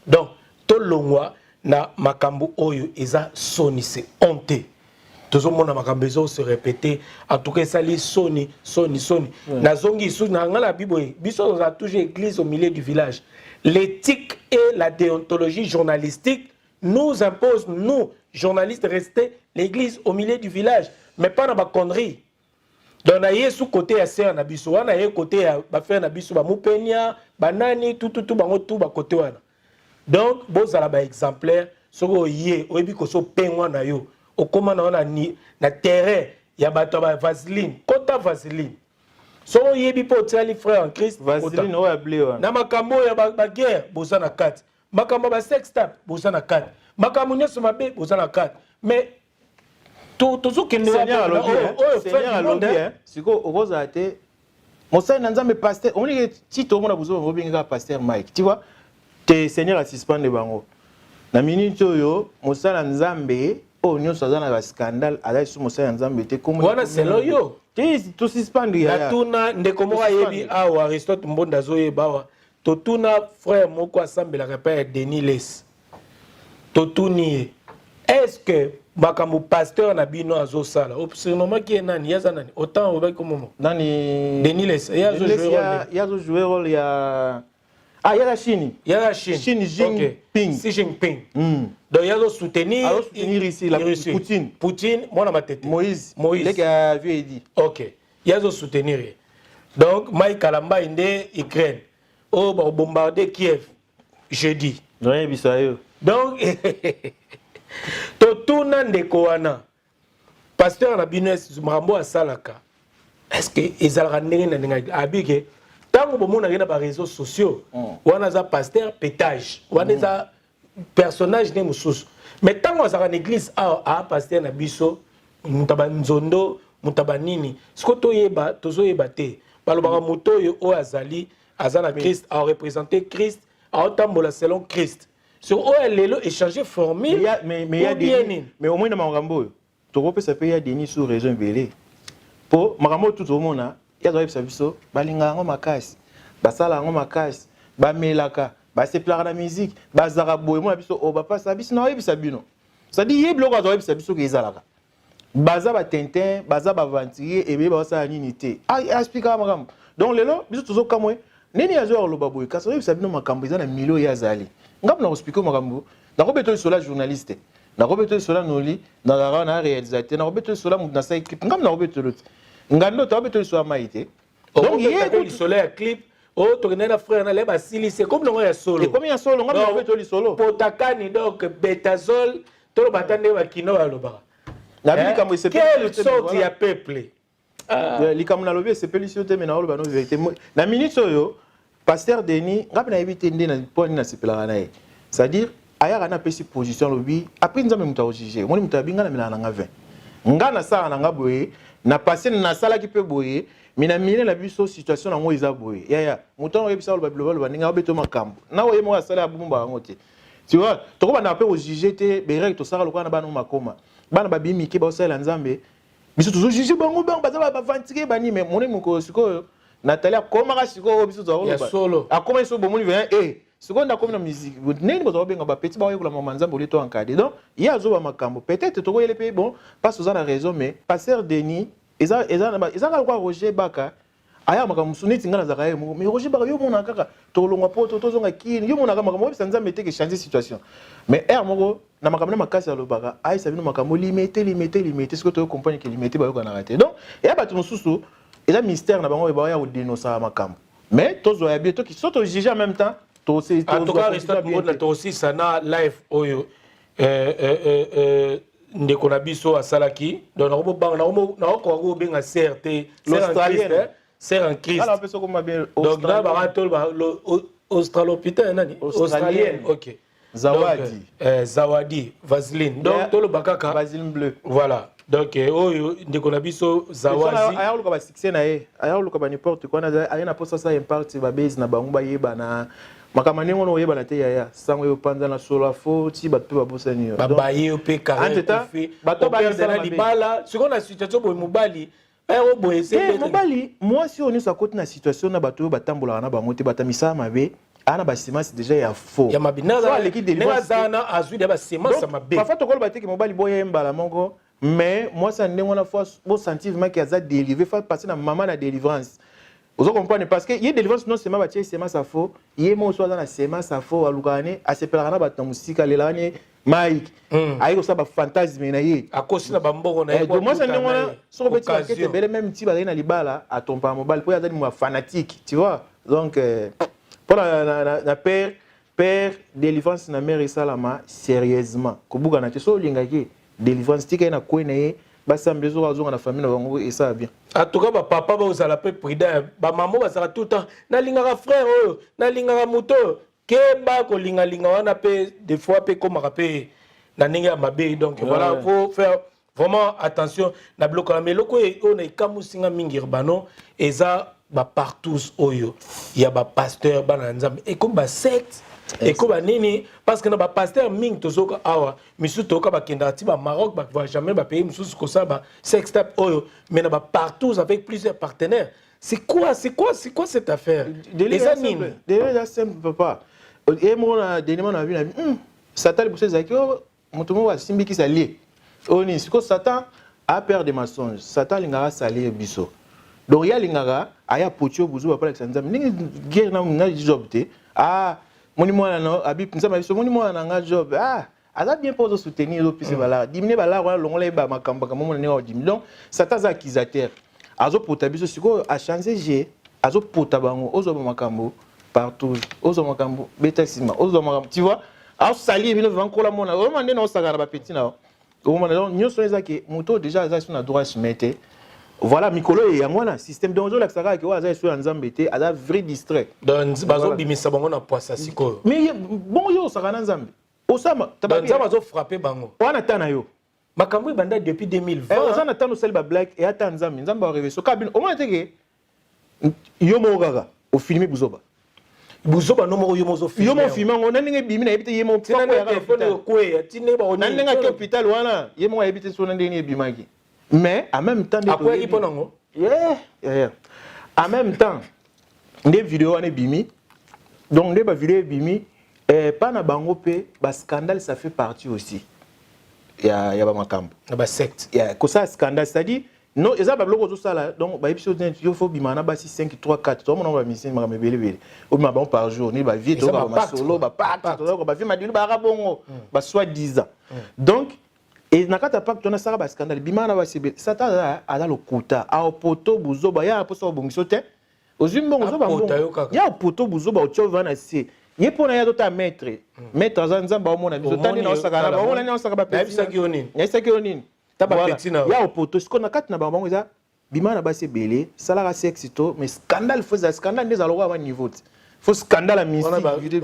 S6: donc, tout le monde na makambo oyo eza soni c'est honte. Tout le monde a makambo se répéter. En tout cas, ça lit soni. Na zongi sou na la Bible, biso a toujours église au milieu du village. L'éthique et la déontologie journalistique nous impose, nous, journalistes, de rester l'église au milieu du village, mais pas dans ma connerie. Donc, on a sous côté à serre nabiso, on a côté à faire nabiso, ba moupenia, banani, tout, ba côté wana. Donc, bon, ça là, exemplaire, ce que yé, au début, qu'on soit pengwa na yo, au comment on a ni, na terrain, ya bato ba vaseline, kota vaseline. So yé bi po tiali frère en Christ,
S3: vaseline, ouais, blé, ouais.
S6: Na makambo ya ba guerre, bosa na 4. Makambo ba sex tap, bosa na 4. Makambo nyeso mabe, bosa na 4. Mais
S3: Seigneur alobi siko okoza te mosali na nzambe pasteur omoni tito mona buzo ngobinga pasteur Mike tu vois te Seigneur a suspendre bango na minute oyo mosala nzambe o nyonso azana ba scandale ala su mosala nzambe te comme
S6: wana selo yo
S3: to suspendre ya
S6: tuna ndeko moko yebi awa Aristote Mbonda zoyeba awa totuna frère moko asambelaka pa ya Denis Les totuni est-ce que makambo pasteur na bino azosala observement qui est nani yaza nani autant obaki komomo
S3: nani
S6: Denis Les
S3: yazo jouer rôle ya il y a la Chine.
S6: Il y a la Chine.
S3: Chine Jinping.
S6: Xi Jinping. Donc il y a le soutenir
S3: ici la Poutine.
S6: Poutine, moi na ma tête.
S3: Moïse.
S6: Les
S3: gars vieux dit.
S6: OK. Il y a le soutenir. Donc Mike Kalamba inde Ukraine. Oh ba bombarder Kiev jeudi.
S3: Rien bisayo.
S6: Donc to tuna ndeko wana. Pasteur na bino Marambo asalaka. Est-ce que ezalaka ndenge na ndenge abike tant que on a des réseaux sociaux, on a un pasteur pétage, on a un personnage de Moussous. Mais tant qu'on a une église, un pasteur na biso, mutaba nzondo, mutaba nini. Ce que tu yeba, tozo yebate. Balobara moto yo o azali, azana Christ, a représenté Christ, a otambola selon Christ. Sur o lelo échanger formule.
S3: Mais il y a des, mais au moins dans Marambo, tu peux ça payer des nids sur raison belé. Pour Marambo tout le monde ya doit être biso balinga ngo makasi basala ngo makasi bamelaka baseplara na musique bazara boye mo biso o bapa sa biso na yebisa bino ça dit yeblo ka doit être biso ke ezalaka baza ba tintin baza ba venturier et be ba sa nini te expliquer makambo donc lelo biso tuzo kamwe nini ya zo loba boye kaso yebisa bino makambo ezana milo ya zali ngam na expliquer makambo na ko beto sur la journaliste na ko beto sur la noli na na réalisateur na ko beto sur la na sa équipe ngam na ko beto ngando to beto so maite
S6: donc il y a le soleil clip oh to na frère na leba sili c'est comme le ya solo
S3: et comme ya solo ngam beto li solo
S6: potakani donc betazol to batande wa kino wa loba
S3: la bili comme c'est
S6: quelle sorte ya peuple
S3: li comme na lobi c'est pelisio te mena loba no vérité na minute oyo pasteur Denis ngam na éviter ndé na poni na sepela na ye c'est-à-dire aya na pesi position lobi après nzambe muta juger moni muta binga na mena na 20 ngana sa na ngaboye na passé na sala ki pe boye mina mine la biso situation nango eza boye ya muto on yebisa lo bablo ninga obeto makambo na oye mo sala bumba ngote tu vois to ko bana pe o juger te berek to sala lokana bana makoma bana babimi ke ba sala nzambe biso to juger bango baza ba ventire bani mais moni muko siko Natalia koma ka siko biso to
S6: solo
S3: akoma so bomoni vient siko nda comme na musique neni bozo benga ba petit ba oyekula mama nzambe oli to encadrer donc il y a zo ba makambo peut-être to ko yele pe bon pas aux ana raison mais pasteur Denis eza kwa Roger Baka aya makambo suniti ngana za kaye mais Roger Baka yo mona kaka to longwa poto to zonga kini yo mona kama makambo nzambe te ke changer situation mais moko na makambo na makasi ya lobaka ai sabino makambo limité ce que to comprendre que limité ba yo kana raté donc ya ba tu susu eza mystère na bango ba ya dénoncer makambo mais tozo ya bien to ki soto juger en même temps.
S6: En tout cas, Aristote Mbonda aussi ça na live oyo ndeko na biso asalaki donc na ko benga CRT c'est en Christ donc na ba ratol ba australopithèque nani australienne OK
S3: Zawadi
S6: Zawadi Vaseline donc to le bakaka
S3: Vaseline bleu
S6: voilà donc oyo ndeko na biso Zawadi
S3: aya luka ba succès na ye aya luka ba n'importe quoi na aya na posa ça impact ba base na bango ba yeba na makamani ngono oyeba na te ya sango yo panza na solo fo ti bato ba bosani
S6: ba baye pe carré bato ba na libala siko na situation boy mobali o boy c'est
S3: mobali moi si on est à côté na situation na bato ba tambola na bango te batamisa mabe ana ba semence déjà ya faux
S6: ya mabina za l'équipe de l'Azana azui ba semence mabe
S3: parfois to ko ba te ke mobali boye mbala mongo mais moi ça ndenge na fois bo sentiment ki aza dérivé fa passer na maman na délivrance. Vous comprenez parce que il y a des délivrance non seulement bâtir semence à faux, il y a moi soit dans la semence à faux à Lugane, à se perdre na ba musique à l'année Mike. Aïe ça ba fantasme na yé.
S6: À cause na bamboko na.
S3: Donc moi ça ndenge na so beti ba kete bele même ti ba na libala à ton pas mobile pour y avoir des fanatique, tu vois. Donc pour la père délivrance na mère salama sérieusement. Ko buga na te so lingaki délivrance tika na ko na yé. Basambe zo azonga na famille na bango et ça bien.
S6: En tout cas ba papa ba osala pe prudent, ba maman ba sala tout temps na lingaka frère na lingaka moto ke ba ko linga wana pe des fois pe comme rapé na ninga mabe donc voilà faut faire vraiment attention na bloco mais loko on est comme singa mingi urbano eza ba partout oyo il y a ba pasteur bana nzambe et comme ba secte et comme nini parce que na ba pasteur mingi tozoka awa misu toka ba kenda ti ba Maroc ba va jamais ba pays misu ko ça ba secte oyo mais na ba partout avec plusieurs partenaires. C'est quoi cette affaire?
S3: Déjà simple papa. Et moi dernièrement on a vu Satan pour ces actes motomo wa simbi qui s'allie. Oni siko Satan a peur des mensonges. Satan lingara s'allier biso. Donc il y a lingara aya potio buzu pa Alexandre ningi guerre na job te. Ah moni moi na abi nzama biso moni moi na nga job. Ah aza bien pour soutenir le pise bala. Diminuer bala wa longola ba makamba kama mo na dim. Donc Satan za accusateur. Azo potabiso siko a changer G. Azo potabango ozo ba makambo partout. Ozo makambo beta sima. Ozo makambo tu vois? Alors sali bino vanko la mona. O mande na osaka ba petit na. O mona donc nyoso ezaki moto déjà za na droit se mettre. Voilà mikolo ya ngwana système donc la saka ke wa za so nzambe te aza vrai distrait.
S6: Donc bazo bimisa bango na poisa siko.
S3: Mais bon yo saka na nzambe. Osama
S6: tabaki bazo frapper bango.
S3: Wana tana yo.
S6: Makambo banda depuis 2020.
S3: On a tant de black et attend nzambe nzambe va réveiller so kabine au moins teke yo mo gaga au filmer buzoba.
S6: Buzoba no mo yo mo zo filmer.
S3: Yo mo filmer on nenge bimi na ebite yemo
S6: poko ya téléphone ko ya tine ba on
S3: nenge ke hôpital wana yemo ebite so nenge bimaki. Mais en même temps
S6: quoi il ponango?
S3: Yeah. En même temps des vidéos ane bimi. Donc des vidéos bimi pas na bango pe ba scandale ça fait partie aussi. Il y a ba makambo.
S6: Ba secte.
S3: Il y a ça scandale c'est-à-dire non eza ba bloko zo sala donc ba épisode il faut bimana ba 6 5 3 4 to mona ba mission ma belebele. Ou ma bon par jour ni ba vie to ba solo ba pacte to ba vie ma dilu ba rabongo ba soit 10 ans. Donc et nakata pacte on a ça ba scandale bimana ba sebe ça ta ala lokuta a poto buzo ba ya poso bongiso te. Ozimbo zo ba bon. Ya poto buzo ba otio vana se. Ye pona ya tota maître za nzamba omona biso tani na osaka na omona ni osaka ba petit
S6: na bisaki onini
S3: ya isaki onini
S6: ta ba petit na
S3: ya opoto siko na kati na bango eza bimana ba se belé sala ka sexe to mais scandale faut ça scandale des aloko à niveau faut scandale à mystique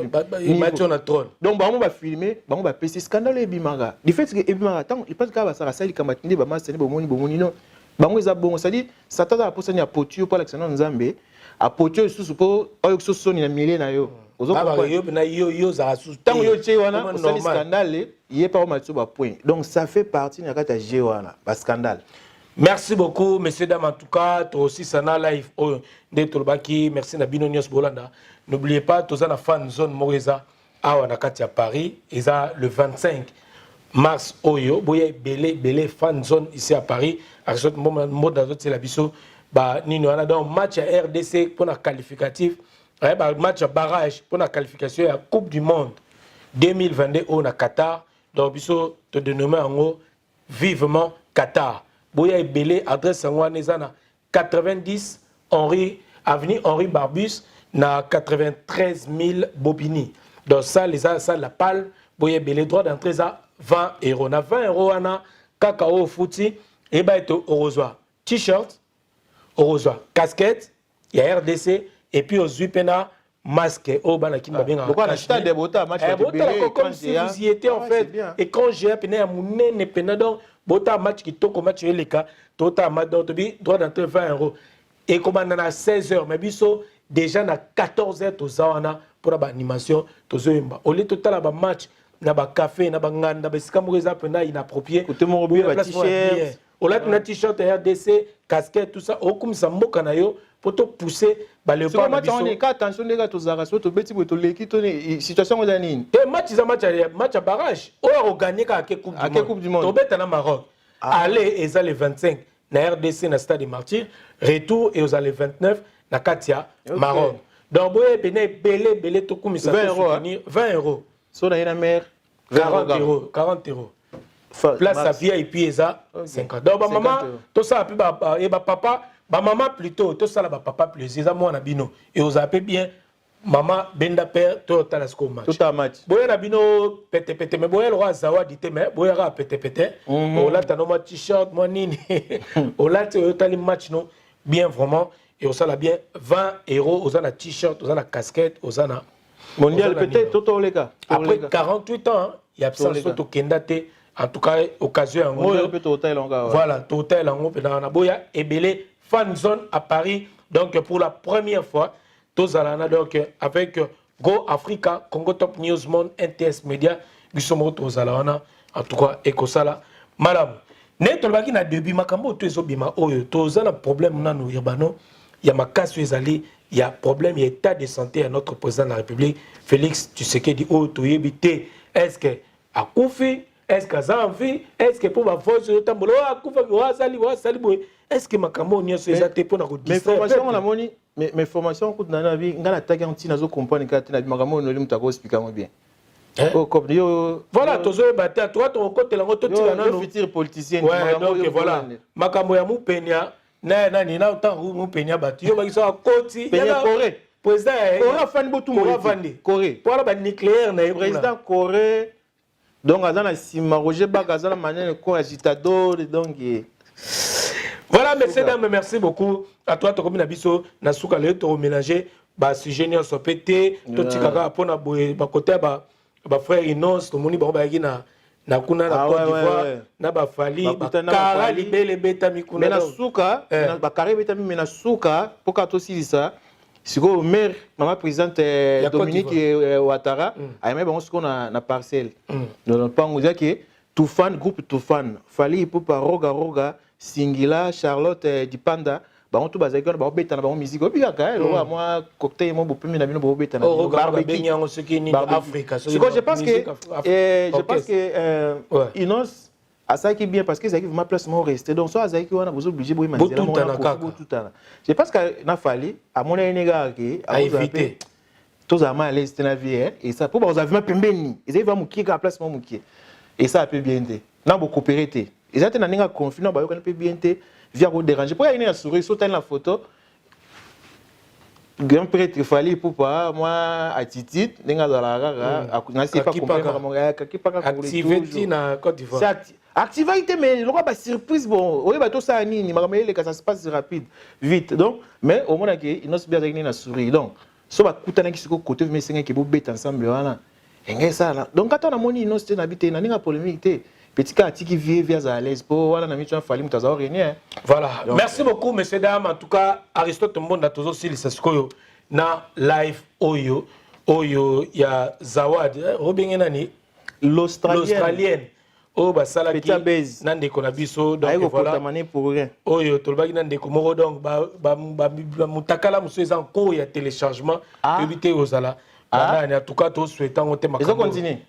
S6: match on a trône
S3: donc bango ba filmer bango ba pesi scandale e bimanga du fait que e bimanga tant il pense ka ba sala sali kama tindi ba masani bomoni non bango eza bongo ça dit Satan a posani a potio pour Alexandre Nzambe a potio sous pour oyo soni na milé na yo.
S6: Tant
S3: yo tché wana osali scandale yé pas au match ba point donc ça fait partie na kata G wana ba scandale.
S6: Merci beaucoup messieurs dames en tout cas toi aussi sana live de Tolbaki merci na Bino Nyos Bolanda n'oubliez pas toza na fan zone Moreza awa na kati ya Paris eza le 25 mars oyo boye belé fan zone ici à Paris avec ce mode d'autres la biso ba nino wana donc match à RDC pour la qualificatif. Match à barrage pour la qualification à la Coupe du Monde 2022 au Qatar. Donc, biso te dénommer en haut vivement Qatar. Boya Belé adresse en 90 avenue Henri Barbus na 93 000 Bobigny. Donc ça la palle Boya Belé droit d'entrée à 20 €. Na 20 € ana cacao footy et ba eto orozoa t-shirt orozoa casquette il y a RDC. Et puis aux Zuipena masque au Banakim bien.
S3: Pourquoi la stade de Bota match
S6: comme si vous y étiez en fait. Et quand j'ai peine à mouné pena donc Bota match qui toko match les cas tota match donc droit d'entrée 20 €. Et comme on a 16 h mais biso déjà na 14 h to zawana pour la animation to zoemba. Au lieu total ba match na ba café na ba nganda ba sikamureza pena inapproprié.
S3: Côté mon ba t-shirt.
S6: Au lieu na t-shirt RDC casquette tout ça au comme ça mboka na yo pour te pousser ba le
S3: pas match on est attention les gars to zara so to beti to leki to situation on nini
S6: te match à barrage on a gagné ka coupe du monde to beta na Maroc aller et ça le 25 na RDC na stade des Martyrs retour et aux les 29 na Katia Maroc donc boye bene belé to kumisa
S3: 20 €
S6: 20 €.
S3: So na ina mer
S6: 40 €. Place à VIP et ça 50. Donc ba maman tout ça puis ba et ba papa ba maman plutôt tout ça là ba papa plaisir ça moi na bino et vous appelez bien maman benda père tout talasco match
S3: tout un match
S6: boya na bino pete mais boya le roi zawadi te mais boya ra pete on là t'as no t-shirt moi nini on là tu tali match non bien vraiment et on ça là bien 20 € aux ana t-shirt aux ana casquette aux ana
S3: mondial peut-être tout les gars
S6: après 48 ans il y a absence to kendate en tout cas occasion voilà total en na boya ebele fan zone à Paris donc pour la première fois tous alana donc avec Go Africa Congo Top News Monde NTS Media bisomo tous alana en tout cas ekosala madame neto baki na début makambo to ezobima oyo tous na problème nanu urbano ya makasi ezali il y a problème, il y a état de santé à notre président de la République, Félix Tshisekedi Otoyebite. Est-ce que à Koufi, est-ce que ça en vie, est-ce que pour ma force de tambolo à Koufa est-ce que ma camo n'y a ces athées pour nous
S3: mais formation la moni mais formation coûte dans la vie, ngana tagi anti nazo comprendre que na makamo no lim tako expliquer moi bien. Oh comme
S6: voilà tozo battre toi ton côté la ngoto tila nano
S3: futur politicien
S6: donc voilà makamo ya mupenya na nina autant ou penya batu yo bakisa koti
S3: penya Corée
S6: président
S3: Corée fan botu mo Corée
S6: pour la nucléaire na
S3: président Corée donc azana sima Roger Bagazana manene ko agitador donc
S6: voilà messieurs dames merci beaucoup à toi to comme na biso na suka le to mélanger ba sujet ni so pété to tikaka pona boye ba côté ba frère Inos to moni ba ba na na kuna na Côte d'Ivoire na ba fali ba kara libele beta mikuna
S3: na suka ba kara beta mi na suka poka to silisa siko maire mama présidente Dominique Ouattara ayeme bango siko na parcelle donc pango zaki Toufan groupe Toufan fali pour roga Singila Charlotte Dipanda bango to bazaki na ba beta na bango musique obika ka lo moi cocktail mo bo pemi na bino bo beta na
S6: barbecue nyango ce qui ni Afrique
S3: je pense que Inos asaki bien parce que ça qui vraiment place mo rester donc soit azaki wana vous obligé boy manzela tout temps je pense que na fali à mon enega ki
S6: à éviter
S3: tous à mal est na vie et ça pour vous avez pembeni ils va muki ka place mo muki et ça peut bien te na bo coopérer ils étaient na ninga conflit na ba yo peut bien te via vous déranger pour y a une souris sauter la photo grand prêtre fallait pour pas moi attitude ninga za la rara na c'est pas comprendre kaki pas
S6: activité na Côte d'Ivoire
S3: activité mais le ba surprise bon oui ba tout ça nini makamele que ça se passe rapide vite donc mais au moins que il nous bien avec na souris donc so ba kutana ki siko côté mais c'est que bo bet ensemble wana engé ça là donc quand on a moni non c'était habité na ninga polémique petit cas qui vient vers à l'aise pour voilà na mitu fali mutaza rien
S6: voilà donc, merci beaucoup messieurs dames en tout cas Aristote Mbonda tozo sili saskoyo na live oyo ya Zawad robinga nani l'australienne o basala ki nande ko na biso donc voilà
S3: pour rien
S6: oyo tolbaki nande ko moko donc ba mutakala muso ezan ko ya téléchargement éviter osala en tout cas to souhaitant on te makambo
S3: ils ont continué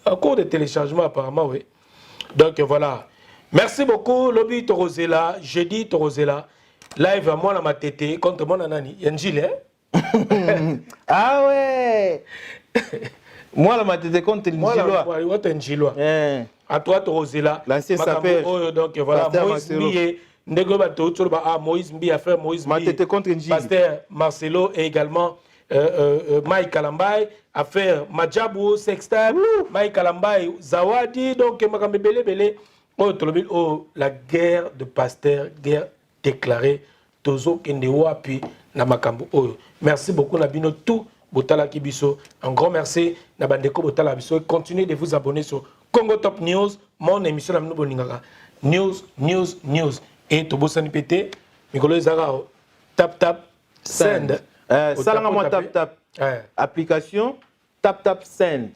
S6: en cours de téléchargement apparemment oui. Donc voilà. Merci beaucoup, Lobby Torozela, jeudi Torozela. Live à moi, ma tété, contre mon anani. Yanjile, hein?
S3: Ah ouais! Moi, ma tété contre Njiloa.
S6: Moi, Njiloa. À toi, Torozela.
S3: L'ancien sapeur.
S6: Donc voilà, Moïse Mbiye. Ndego Moïse Mbiye a fait Moïse Mbiye.
S3: Ma tété contre Njiloa.
S6: Pasteur Marcelo et également Mike Kalambay, affaire Majabu, Sextan, Mike Kalambay, Zawadi, donc Makambele, la guerre de Pasteur, guerre déclarée, Tozo Kendewa, puis Namakambo. Merci beaucoup, Nabino, tout, Botala Kibiso. Un grand merci, Nabandeko Botala Biso. Continuez de vous abonner sur Congo Top News, mon émission Namno Boningara. News. Et Tobo Sanipete, Mikolo Zarao, tap, send.
S3: Salanga moi tap application tap send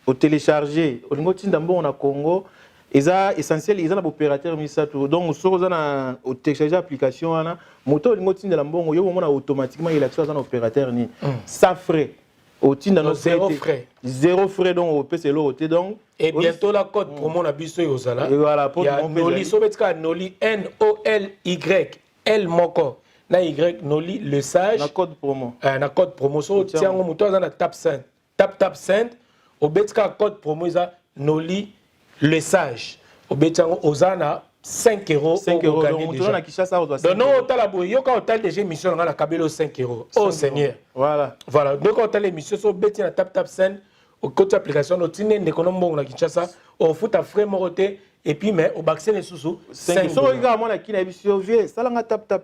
S3: au télécharger au niveau tindambo na Congo eza essentiel eza na opérateur misato donc so na au télécharger application ana moto au niveau tindela mbongo yo mona automatiquement il accès à un opérateur ni sans frais au tinda no zéro frais donc au PC l'autre donc
S6: et bientôt la code promo na biso yozala
S3: et voilà pour
S6: mon Noli sobetka Noli NOLY L moko na Y Noli le sage
S3: na code promo
S6: so tiens on moto na tap send au betka code promo za Noli le sage au betango ozana 5 €
S3: 5 € donc on a Kinshasa on doit
S6: donc non tala boy yo ka hotel déjà émission na kabelo 5 €. Oh Seigneur voilà donc hotel émission so beti na tap send au côté application no tine ndeko no mbongo na Kinshasa au futa frais moroté et puis mais au vaccin les sous
S3: 5 so regarde moi na kina bisio vie salanga tap tap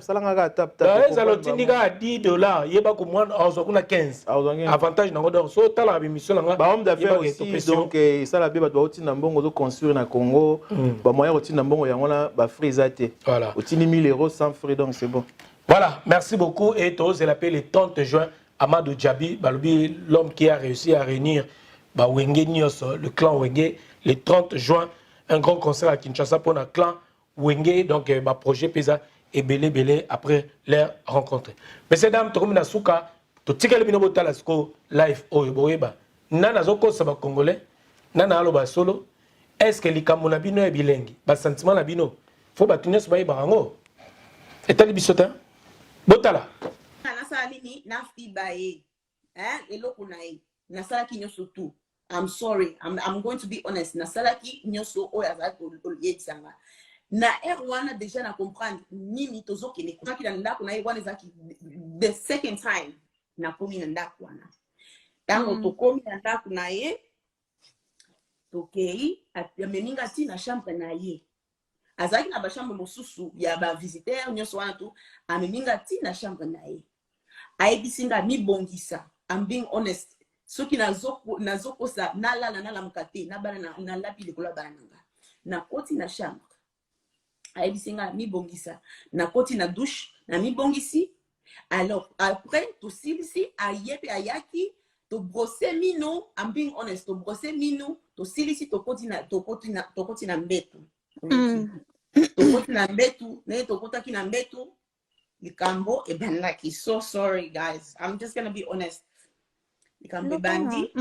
S3: salanga tap tap
S6: ça le tindika à $10 yeba ko moi azokuna 15 avantage na ngodo so tala bi mission nga
S3: ba homme d'affaires aussi donc ça la be ba otinda mbongo zo construire na Congo ba moyen otinda mbongo yango na ba frisate
S6: voilà
S3: otini 1000 € sans frais donc c'est bon.
S6: Voilà, merci beaucoup et tous c'est l'appel le 30 juin Amadou Djabi balobi l'homme qui a réussi à réunir ba Wenge Nyos le clan Wenge le 30 juin un grand concert à Kinshasa pour le clan Wenge donc ba projet pesa et belé après leur rencontre. Messieurs dames, tokomina suka to tikele bino botala sko live oyoboyeba nana zoko saba congolais nana aloba solo est-ce que likambo na bino e bilengi ba sentiment na bino faut ba tunya soba ibango etali bisota botala
S2: na salini na fibaye eloko na e na salaki nyoso tu. I'm sorry, I'm going to be honest. Na salaki nyoso o azaki oliyetsanga. Na erwana déjà na comprendre nini tozoke ne komaki na ndako na erwana zaki the second time na komi na ndako wana. Tango tokomi na ndako na ye tokei ameninga ti na chambre na ye. Azaki na ba chambre mosusu ya ba visiteur nyoso wana tu ameninga ti na chambre na ye. Aibisinga mi bongisa. I'm being honest. Soki nazoko sa nala mukate na bana na lapi likolo bana nanga na koti na chambre aibisinga mi bongisa na koti na douche na mi bongisi. Alors après to silisi ayepe ayaki to brosser mino. I'm being honest, to brosser mino to silisi to koti na mbetu to koti na mbetu ne to kota ki na mbetu likambo e ben like so sorry guys, I'm just gonna be honest. Likambo bandi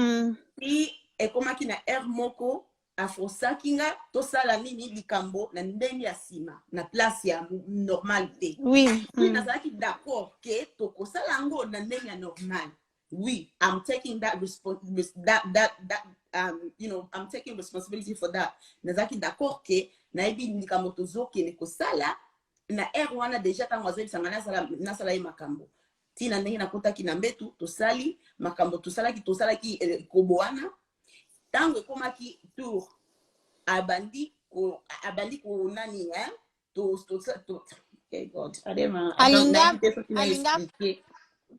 S2: i ekomaki na air moko afosakinga to sala nini likambo na ndenge ya sima na place ya normalité.
S14: Oui.
S2: Nazaki d'accord que to kosala ngo na ndenge ya normal. Oui, I'm taking that you know, I'm taking responsibility for that. Nazaki d'accord que na ebi likambo tozoki ne kosala na air wana déjà tango azeli sangana sala makambo. Tina ndenge na kota ki na mbetu tosali makambo tosalaki koboana tango ekomaki tour abandi ko nani to okay God
S14: Alinga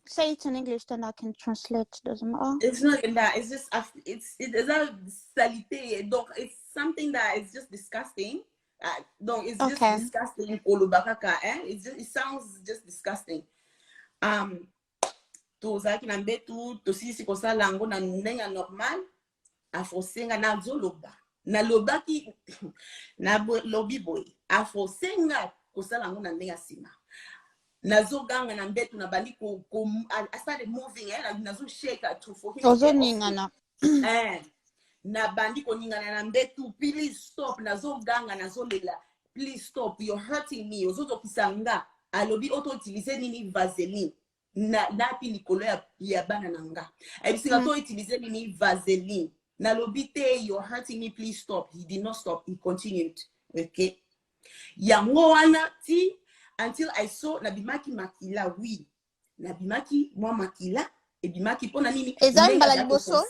S14: say it in English then I can translate, doesn't matter.
S2: It's not in that, it's just it's a salite, donc it's something that is just disgusting. Donc it's just disgusting. It sounds just disgusting. Tozaki na mbetu tosisi kosala ngo na ndenge normal afosenga na zoloba na lobaki na lobi boy afosenga kosala ngo na ndenge sima nazoganga na mbetu na bali ko I started moving nazo shake to for him
S14: ozoningana
S2: na bandi ko ningana na mbetu please stop nazoganga nazolela please stop, you're hurting me ozoto kisanga alobi auto utiliser nini vaseline na lapi likolo ya bana nanga ebisika to utiliser nini vaseline na lobi te you're hurting me, please stop. He did not stop, he continued. Okay, yango wana ti until I saw nabimaki makila. Oui, nabimaki mwa makila ebimaki pona nini
S14: ezambala liboso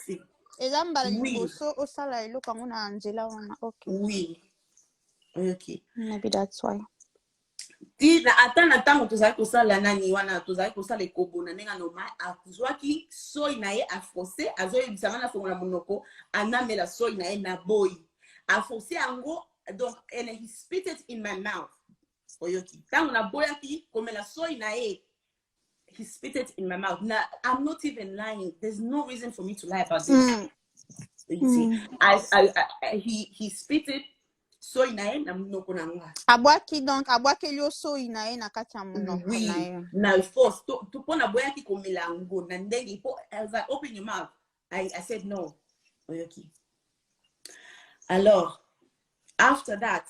S14: liboso osala eloko yango na nzela wana. Okay,
S2: oui, okay,
S14: maybe that's why.
S2: Ti na atana tango tozali kosala nani wana tozali kosala ekobo na nenga normal akuzwaki soi na ye afose azoyebisanga na fongola monoko anamela soi na ye na boy afose yango donc and he spit it in my mouth. Oyoki tango na boyaki komela soi na ye he spit it in my mouth. Now I'm not even lying, there's no reason for me to lie about this. You see, he spit it so inae na mnoko na nga.
S14: Abwaki donc abwaki lio so inae na kati ya mnoko na ye.
S2: Na force to pona boyaki komela ngo na ndenge po as I open your mouth I said no. Oyoki. Alors after that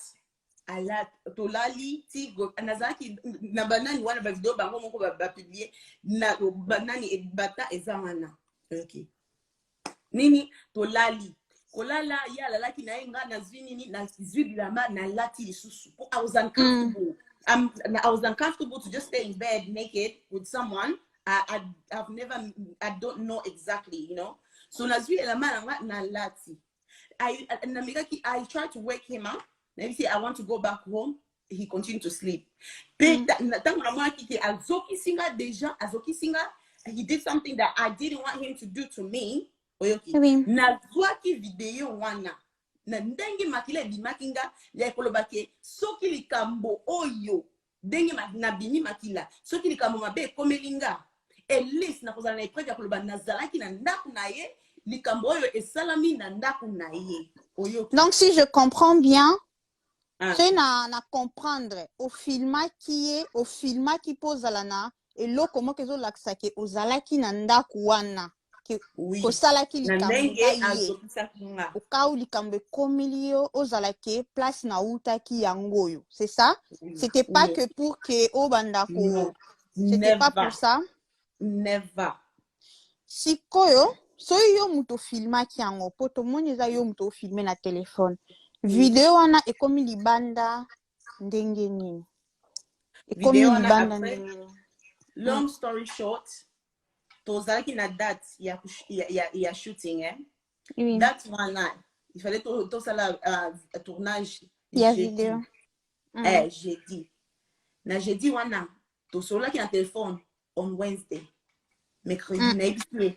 S2: I like to lali tigo anazaki na banani wana ba video bango moko ba publier na banani e bata ezamana. Okay. Nini to lali kolala ya la laki na enga na zwini ni na zwidi la ma na lati lisusu. I was uncomfortable. I was uncomfortable to just stay in bed naked with someone. I don't know exactly, you know. So na zwidi la ma na lati. I tried to wake him up. Maybe say I want to go back home. He continued to sleep. He did something that I didn't want him to do to me. Nazwaki video wana. Na ndenge makile bimakinga ya kolobake soki likambo oyo ndenge na bimi makila soki likambo mabe komelinga Elise na kozala na epreuve ya koloba nazalaki na ndaku na ye likambo oyo esalami na ndaku na ye.
S14: Donc si je comprends bien, c'est na comprendre au filma qui pose lana et lo comment que zo laksake ozalaki na ndaku wana que kosalaki likambo au cas où likambo komilio ozalaki place na utaki yangoyo, c'est ça? C'était pas que pour que obandako, c'était pas pour ça.
S2: Never.
S14: Sikoyo so yo muto filma ki yango poto moniza yo muto filmer na téléphone. Video wana ekomi libanda ndenge nini? Ekomi libanda ndenge nini?
S2: Long story short, tozalaki na date ya shooting That one night, il fallait tout ça la tournage
S14: vidéo.
S2: Jeudi. Na jeudi wana tozalaki na téléphone on Wednesday. Mercredi na ibiswe.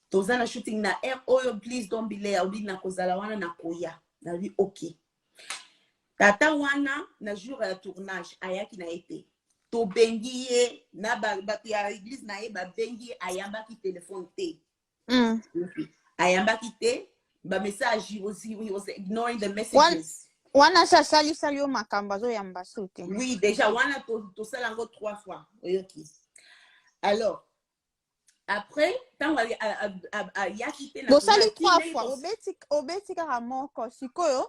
S2: Tozana shooting na oyo please don't be late. Obi na kozala wana na koya. Na lui OK. Tata wana na jour ya tournage ayaki na été. To bengiye na ba ya église na ye ba bengiye ayamba ki téléphone te. Ayamba ki te ba message he was ignoring the messages.
S14: Wana sali yo makamba zo yamba soute.
S2: Oui, déjà wana to sala ngo 3 fois. Oyoki. Alors après tant yaki te na
S14: bo sali 3 fois obeti ka moko sikoyo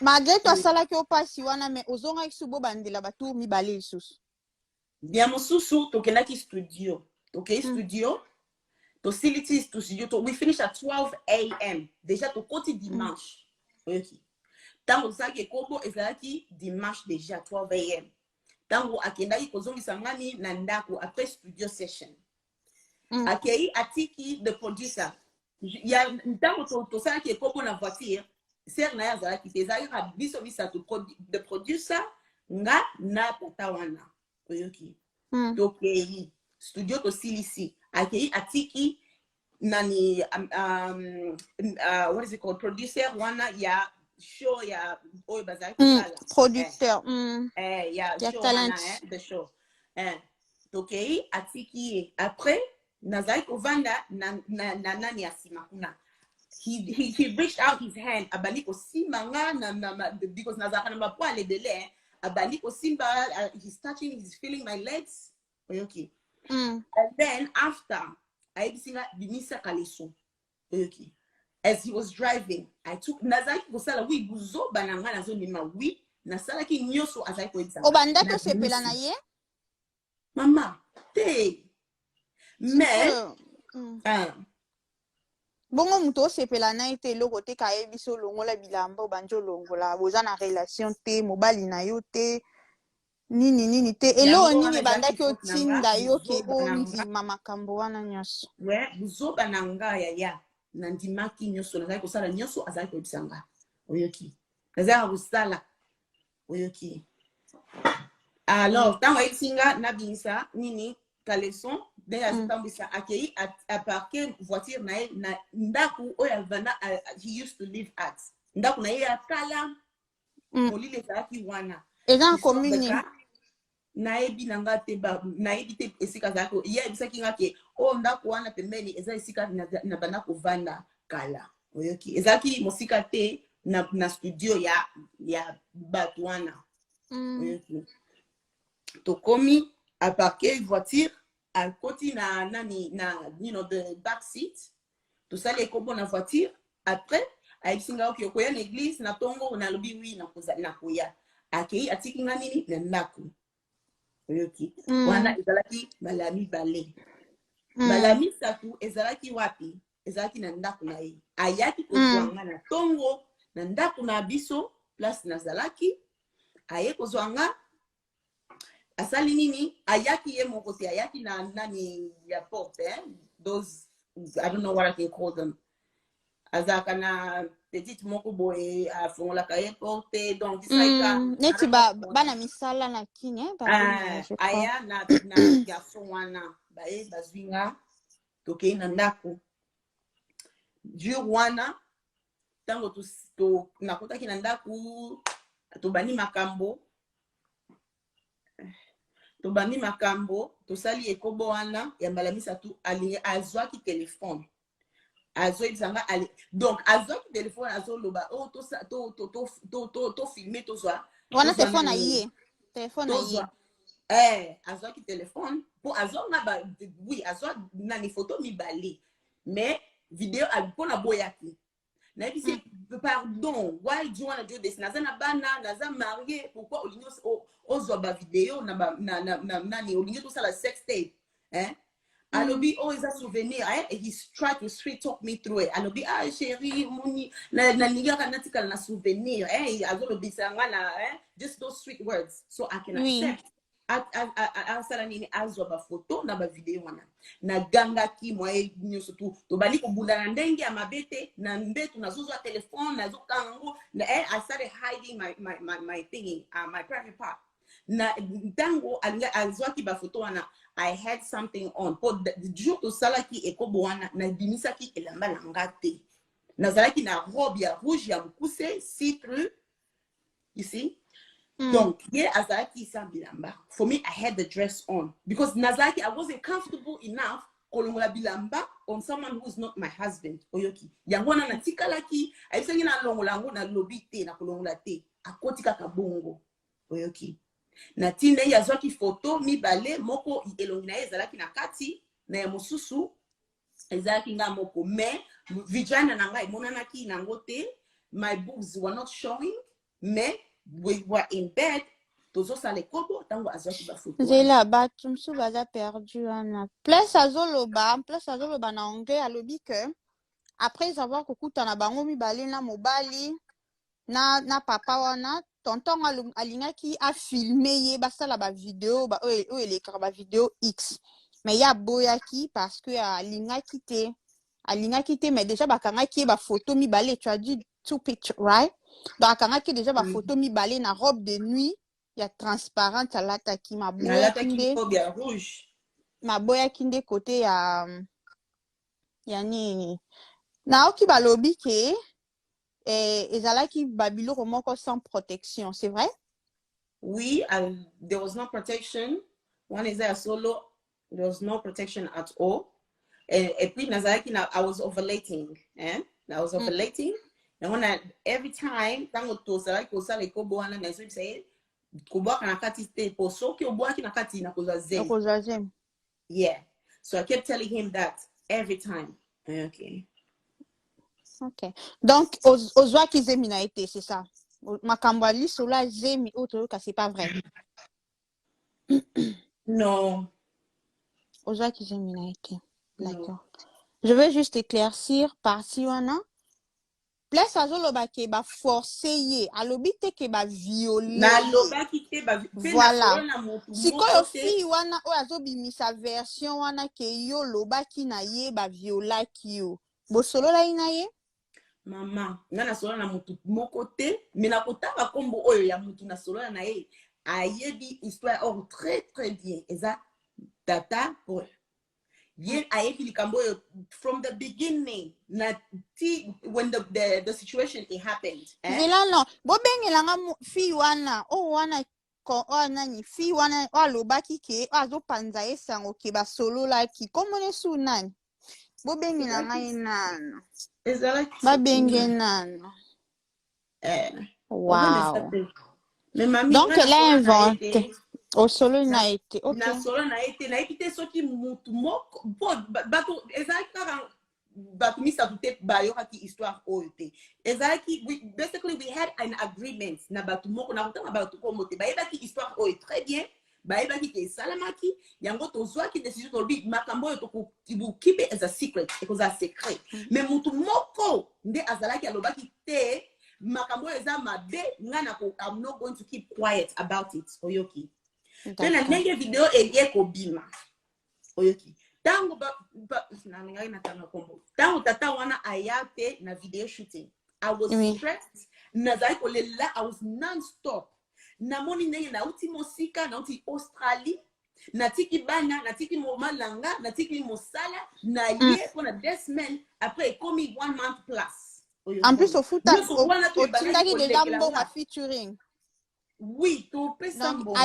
S14: malgré toi sala ki opasi wana mais ozonga kisubo bandela batu mibale isusu.
S2: Bien mosusu tokenaki studio. Studio. To siliti studio. We finish at 12 a.m. Déjà to koti dimanche. Okay. Tango saki kombo ezalaki dimanche déjà 12 a.m. Tango akendaki kozongisa ngani na ndako après studio session. Akei atiki the producer. Ya tango to saki kombo na voiture. Ser na ya zalaki tezaki ka biso bisa to the producer nga na tata wana. Oyoki. Okay. Studio to silisi. Akei atiki nani what is it called? Producer wana ya show ya oyo bazaki
S14: producteur.
S2: Ya show
S14: talent.
S2: wana the show. Okay, atiki après nazai kovanda na nani asima kuna. He reached out his hand abaliko simanga na because nazaka na mapwa le dele abaliko simba he's touching, he's feeling my legs. Okay. And then after I bisinga bimisa kaleso. Okay. As he was driving, I took nazaki kosala wi buzo bananga nazo nima wi nasala ki nyoso azai ko exam.
S14: Obanda to sepela na ye?
S2: Mama, te. Mais
S14: bongo muto sepela na ite loko te ka ebiso longola bilamba banjo longola boza na relation te mobali na yo te nini te elo nini bandaki otinda yo ke ondima makambo wana nyonso.
S2: Buzo bananga ya nandimaki nyoso nazali kosala nyoso azali koyebisanga oyoki nazali kosala oyoki. Alors tango esinga nabimisa nini kaleson ndenge azotambwisa akei aparke voiture na ye na ndaku oyo avanda he used to live at ndaku na ye ya kala molile ezalaki wana
S14: eza commune
S2: nayebi nanga te nayebi te esika azalaki ye ayebisaki nga ke oyo ndaku wana pembeni eza esika na banda kovanda kala oyoki ezalaki mosika te na studio ya bato wana oyoki. Tokomi aparke voiture à côté na the back seat tout ça les kombo na voiture après a singa ok koya na église na tongo na lobi wi na koya akei atiki nga nini na ndako oyoki wana ezalaki balami bale balami satu ezalaki wapi ezalaki na ndako na ye ayaki kozwanga na tongo na ndako na biso place na zalaki aye kozwanga asali nini ayaki ye moko te ayaki na nani ya porte those I don't know what I can call them azaka na petite moko boye afongolaka ye porte donc
S14: neti bana misala na kini
S2: aya na garçon wana baye bazwinga tokei na ndako jour wana ntango nakotaki na ndako tobandi makambo tosali ekobo wana ya mbala misatu alingi azwaki telefone azoyebisanga donc azwaki telefone azoloba tofilme tozwa
S14: wana telefone aye telefone
S2: aye azwaki telefone po azonga oui azwa nani photo mibale mais video mpona boyaki nayebisi pardon why do you want to do this naza na bana naza marié pourquoi olingi ozwa bavideo nani olingi tosala sex tape alobi eza souvenir he tried to sweet talk me through it alobi chérie moni nalingaka natikala na souvenir azolobisanga na just those sweet words so I can accept asala nini azwa bafoto na bavideo wana nagangaki mwaye nyonso tobali kobunda na ndenge ya mabete na mbetu nazozwa telefone nazokanga ngo I started hiding my thinking my private part na ntango alinga azwaki bafoto wana I had something on po jour tosalaki ekobo wana nabimisaki elamba na nga te nazalaki na robe ya rouge ya mokuse see-through you see. Donc, yeah, azalaki isa bilamba. For me, I had the dress on because nazaki, I wasn't comfortable enough kolongola bilamba on someone who's not my husband. Oyoki. Yangwana na tikalaki, aisangi na longola ngo na lobite na kolongola te. Akoti kaka bongo. Oyoki. Na tinde yazwaki photo mibale moko elongi na ezalaki na kati na ya mosusu ezalaki nga moko mais vijana na ngai monanaki na ngote my boobs were not showing mais we were in bed tozosala ekobo tango azwaki bafoto
S14: nzela bato mosusu baza perdu wana place azoloba na anglais alobi que après avoir kokutana bango mibale na mobali na papa wana tonton alingaki afilme ye basala bavideo oyo elekaka bavideo x mais ya boyaki parce que alingaki te mais déjà bakangaki ye bafoto mibale tu as dit two picture right donc akangaki déjà bafoto mibale na robe de nuit ya transparente alataki maboyaki nde kote ya nini naoki balobi ke ezalaki babiloko moko sans protection c'est vrai
S2: oui there was no protection one is there solo there was no protection at all et puis nazalaki I was ovulating I was ovulating and when every time tango tosalaki kosala ekobo wana nazobisa ye kobwaka na kati te po soki obwaki na kati na kozwa zem yeah so I kept telling him that every time okay
S14: donc ozwaki zemi na ete c'est ça makambo ya lisolo ya zemi oyo toyoka c'est pas vrai
S2: non
S14: ozwaki zemi na ete d'accord je veux juste éclaircir parti wana place azoloba ke baforce ye alobi te ke baviole voilà sikoyo fille wana oyo azobimisa version wana ke yo lobaki na ye baviolaki yo bosololai na ye
S2: mama nga nasolola na mutu moko te me nakotanga kombo oyo ya mutu nasolola na ye ayebi histoire or très très bien eza tata Paul yen ayebi likambo oyo from the beginning na when the situation it happened
S14: zela no bobengelanga fille wana o wana nani fille wana alobaki ke azopanza ye sango ke basololaki komone su nani bobengelanga ye nano babenge nano wow donc elle a inventé au solo na été ok
S2: na solo na été na epité soki mutu moko bato ezalaki kaka bato misatu te bayokaki histoire oyo te ezalaki basically we had an agreement na bato moko na kotanga bato komo te bayebaki histoire oyo très bien bayebaki ke esalamaki yango tozwaki décision tolobi makambo oyo keep it as a secret ekozala secret mais mutu moko nde azalaki alobaki te makambo oyo eza mabe nga I'm not going to keep quiet about it oyoki te na ndenge video eye kobima oyoki tango tango tata wana aya te na video shooting I was stressed. Nazari kolela, I was non-stop. Namoni ndenge na uti mosika, na uti Australie, natiki bana, natiki malanga, natiki mosala, na lié pour 2 semaines, après commis 1 month plus.
S14: En plus, au foot, au tindaki déjà mbongo featuring.
S2: Oui, tu peux ça
S14: donc,
S2: mbongo.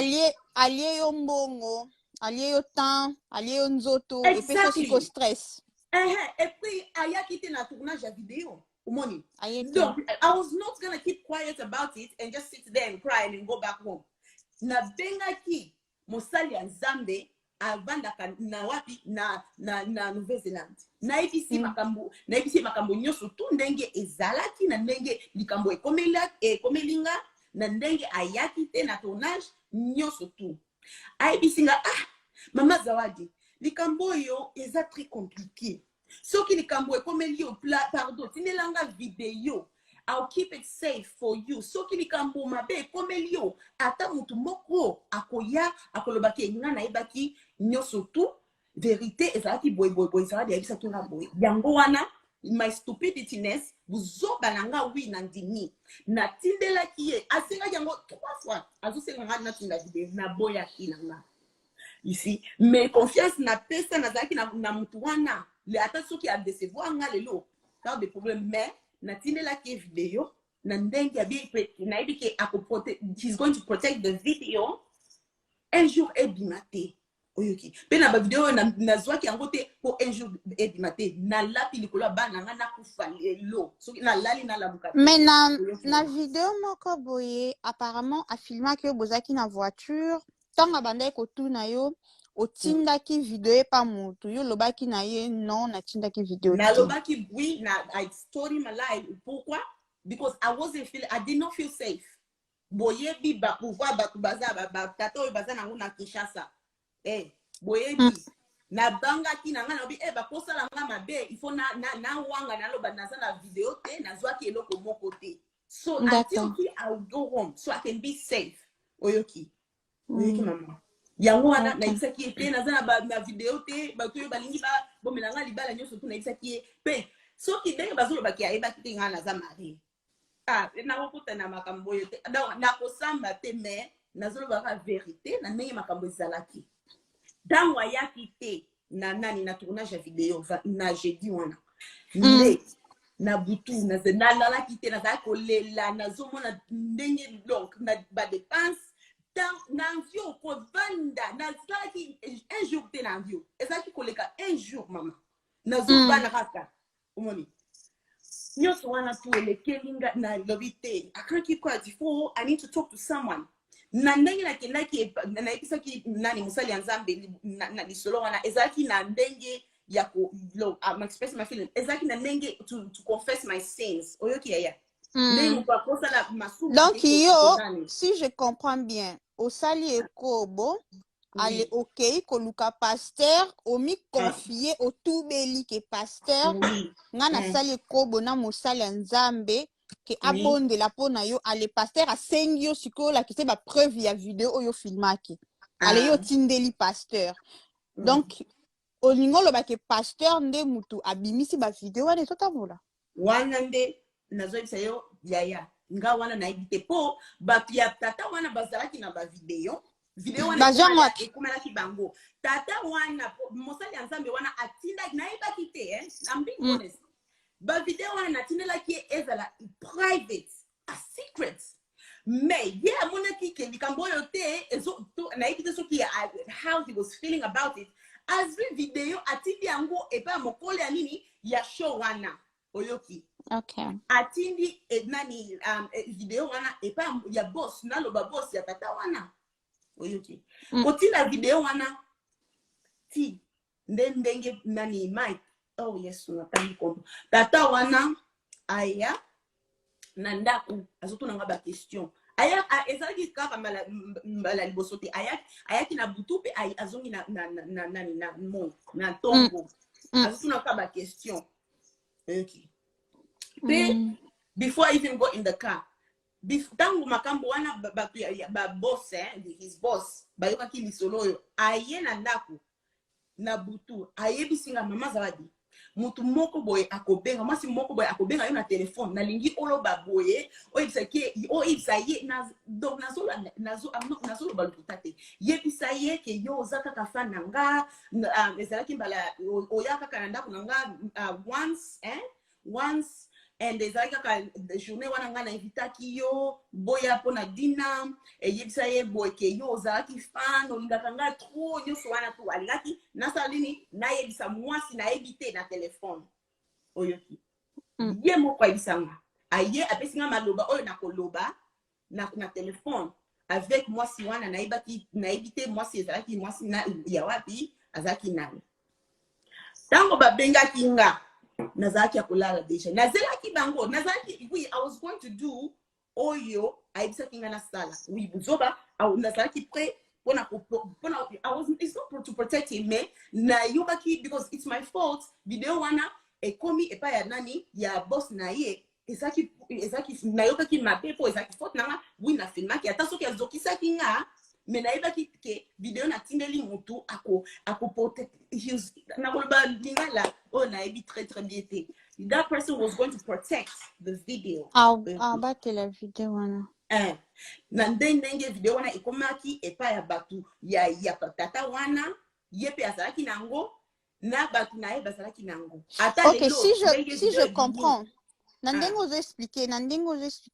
S14: Allié yo mbongo, allié yo temps, allié yo nzoto, et puis aussi au stress.
S2: Et puis, aya quitté na tournage à vidéo. Money. Donc, I was not gonna keep quiet about it and just sit there and cry and go back home. Na benga ki mosali ya Nzambe avanda na wapi na Nouvelle-Zélande. Na ibisi makambo nyoso tu ndenge ezalaki na ndenge likambo ekomelinga na ndenge ayaki te na tournage nyoso tu. Aibisinga Mama Zawadi, likambo yo eza très compliqué. So ki likambo ekomelio pardon, tinelanga video. I'll keep it safe for you. So ki likambo mabe ekomelio ata mutu moko akoya akolobaki nga na ebaki nyoso tu vérité ezalaki boy ezalaki yebisa tu na boy. Yango wana my stupidityness buzobalanga wi na ndimi na tindelaki ye asenga yango 3 fois azosenga nga na tinda video na boya kinanga. Ici, mais confiance na pesa na zaki na mutu wana le ata soki a décevoir nga lelo pas de problème mais na tinela ki video na ndenge ya bien na ibike he's going to protect the video un jour ebimate oyoki pe na ba video na zwaki yango te pour un jour ebimate na lapi likolo bana nga na kufa lelo soki na lali na labuka
S14: mais na video moko boye apparemment a filmé que bozaki na voiture tanga bandai ko tuna yo otindaki video pa mutu yo lobaki na ye non na tindaki video
S2: na lobaki oui na I story my life. Pourquoi? Because I did not feel safe. Boye bi ba pouvoir ba kubaza ba tato baza na nguna Kinshasa boye bi na banga ki na ngana bi ba kosa la ngama be il faut na wanga na loba na sana video te na zwaki eloko moko te so until I'll go home so I can be safe oyoki mama yango wana na isaki ete na zana ba video te ba to balingi ba bomelanga libala nyoso tu na isaki pe so ki ndenge bazolo baki ayeba ki nga na za mari na kokuta na makambo yote na kosamba te mais nazolo ba vérité na ndenge makambo ezalaki dango ayaki te na nani na tournage ya video na jeudi wana na butu na lalaki te na za kolela na zomona ndenge donc na ba dépense dans vieux ko vanda na zaki un jour te na vieux ezaki koleka un jour mama na zuba na raka umoni nyoso wana tu elekelinga na lobite I can't keep quiet before I need to talk to someone na ndenge na kendaki na episaki nani musali Nzambe na lisolo wana ezaki na ndenge ya ko I'm expressing my feeling ezaki na ndenge to confess my sins oyoki yaya.
S14: Donc, yo, si je comprends bien, au sali ekobo, allez, ok, koluka pasteur, au mi confié au tout beli que pasteur, ngana sali ekobo na musali Nzambe, que abonde la pona yo, allez, pasteur a sengyo siko la qui c'est ba preuve ya vidéo yo filmaki. Allez, yo tindeli pasteur. Donc, au ningo lo ba que pasteur nde mutu abimisi ba vidéo ane totamola.
S2: Wanande. Nazoibisa yo yaya nga wana na ibite po ba ya tata wana bazalaki na ba video wana ekumala ki bango tata wana mosali Nzambe wana atinda na ibaki te I'm being honest ba video wana atinela ki ezala private a secret mais yeah mona ki ke likambo yo te ezo na ibite so ki how he was feeling about it as video atindi yango epa mokole ya nini ya show wana oyoki.
S14: Okay.
S2: Atindi nani video wana epa ya boss na loba boss ya tata wana oyoki. Kotina video wana ti ndenge nani Mike oh yes unataka kombo tata wana aya na ndaku azotuna ngaba question aya ezalaki kaka mala liboso te aya ki na butu pe azongi na nani na mo na tongo azotuna ngaba question. Okay. Before I even go in the car, tangu makambo wana ba boss his boss bayoka ki lisolo yo aye na ndaku na butu ayebisinga Mama Zawadi mutu moko boye akobenga mwasi moko boye akobenga yo na telefone nalingi oloba boye oyebisa ke oyebisa ye donc nazoloba lokuta te yebisa ye ke yo oza kaka fan na nga ezalaki mbala oya kaka na ndako na nga once and ezalaki kaka journée wana nga na invitaki yo boya mpona dina eyebisa ye boye ke yo ozalaki fan olingaka nga trop nyonso wana tu alingaki nasala nini nayebisa mwasi nayebi te na telefone oyoki ye moko ayebisanga aye apesi nga maloba oyo nakoloba na telefone avec mwasi wana nayebi te mwasi ezalaki mwasi ya wapi azalaki nani ntango babengaki nga nazalaki ya kolala deja nazelaki bango nazalaki oui I was going to do oyo ayebisaki nga nasala oui buzoba nazalaki prêt it's not to protect him mais nayobaki because it's my fault video wana ekomi epa ya nani ya boss na ye ezaki nayokaki mabe po ezaki faute nanga oui na filmaki ata soki azokisaki nga mais nayebaki ke video natindeli mutu ako protect nakoloba lingala oh nayebi très bien te that person was going to protect the video
S14: batela video wana
S2: na ndenge video wana ekomaki epa ya batu ya tata wana ye pe azalaki nango na batu na ye bazalaki nango
S14: ok si je comprends na ndenge ozo expliquer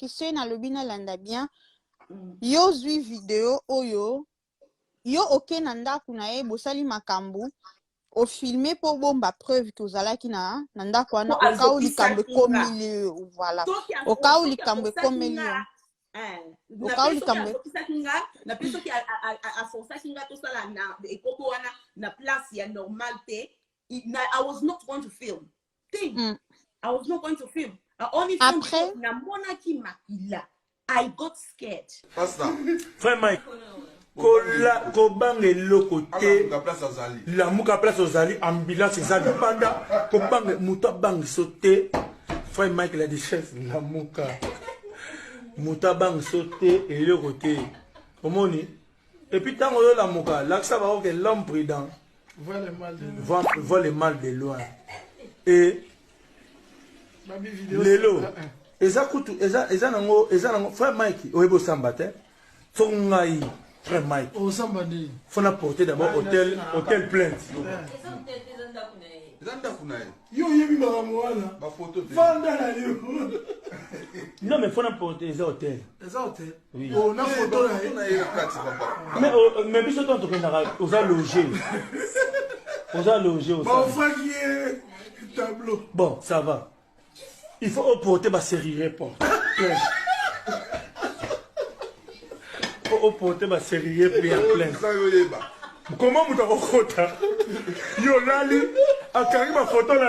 S14: so na lobi na landa bien yo zwi video oyo yo oke na ndako na ye bosali makambo ofilme po bomba preuve ke ozalaki na ndako wana okau likambo ekomeli yo voilà okau likambo ekomeli yo
S2: na peso ki aforçaki nga tosala na ekoko wana na place ya normal te I was not going to film I was not going to film only film na monaki makila I got scared.
S10: Frère Mike, kobanga eloko te lamuka place ozali ambulance ezali banda kobanga muta bang sauté. Frère Mike la dit chef lamuka muta bang sauté eloko te omoni et puis tant on lamuka l'accent va que l'homme prudent voit le mal de loin et lelo eza kutu eza nango frère Mike oyebo samba te so ngai frère Mike
S13: o samba ni
S10: fona porter d'abord hôtel plainte
S13: yo yebi maramu wana
S5: ba photo te
S13: fanda na yo
S10: non mais fona porter eza hôtel
S13: oui o na photo na
S5: ye kati papa
S10: mais biso to tokendaka oza loger
S13: ba fraki tableau
S10: bon ça va. Il faut porter ma série report. Il faut porter ma série report. Comment vous avez fait? Yo lali, a carré ma photo là.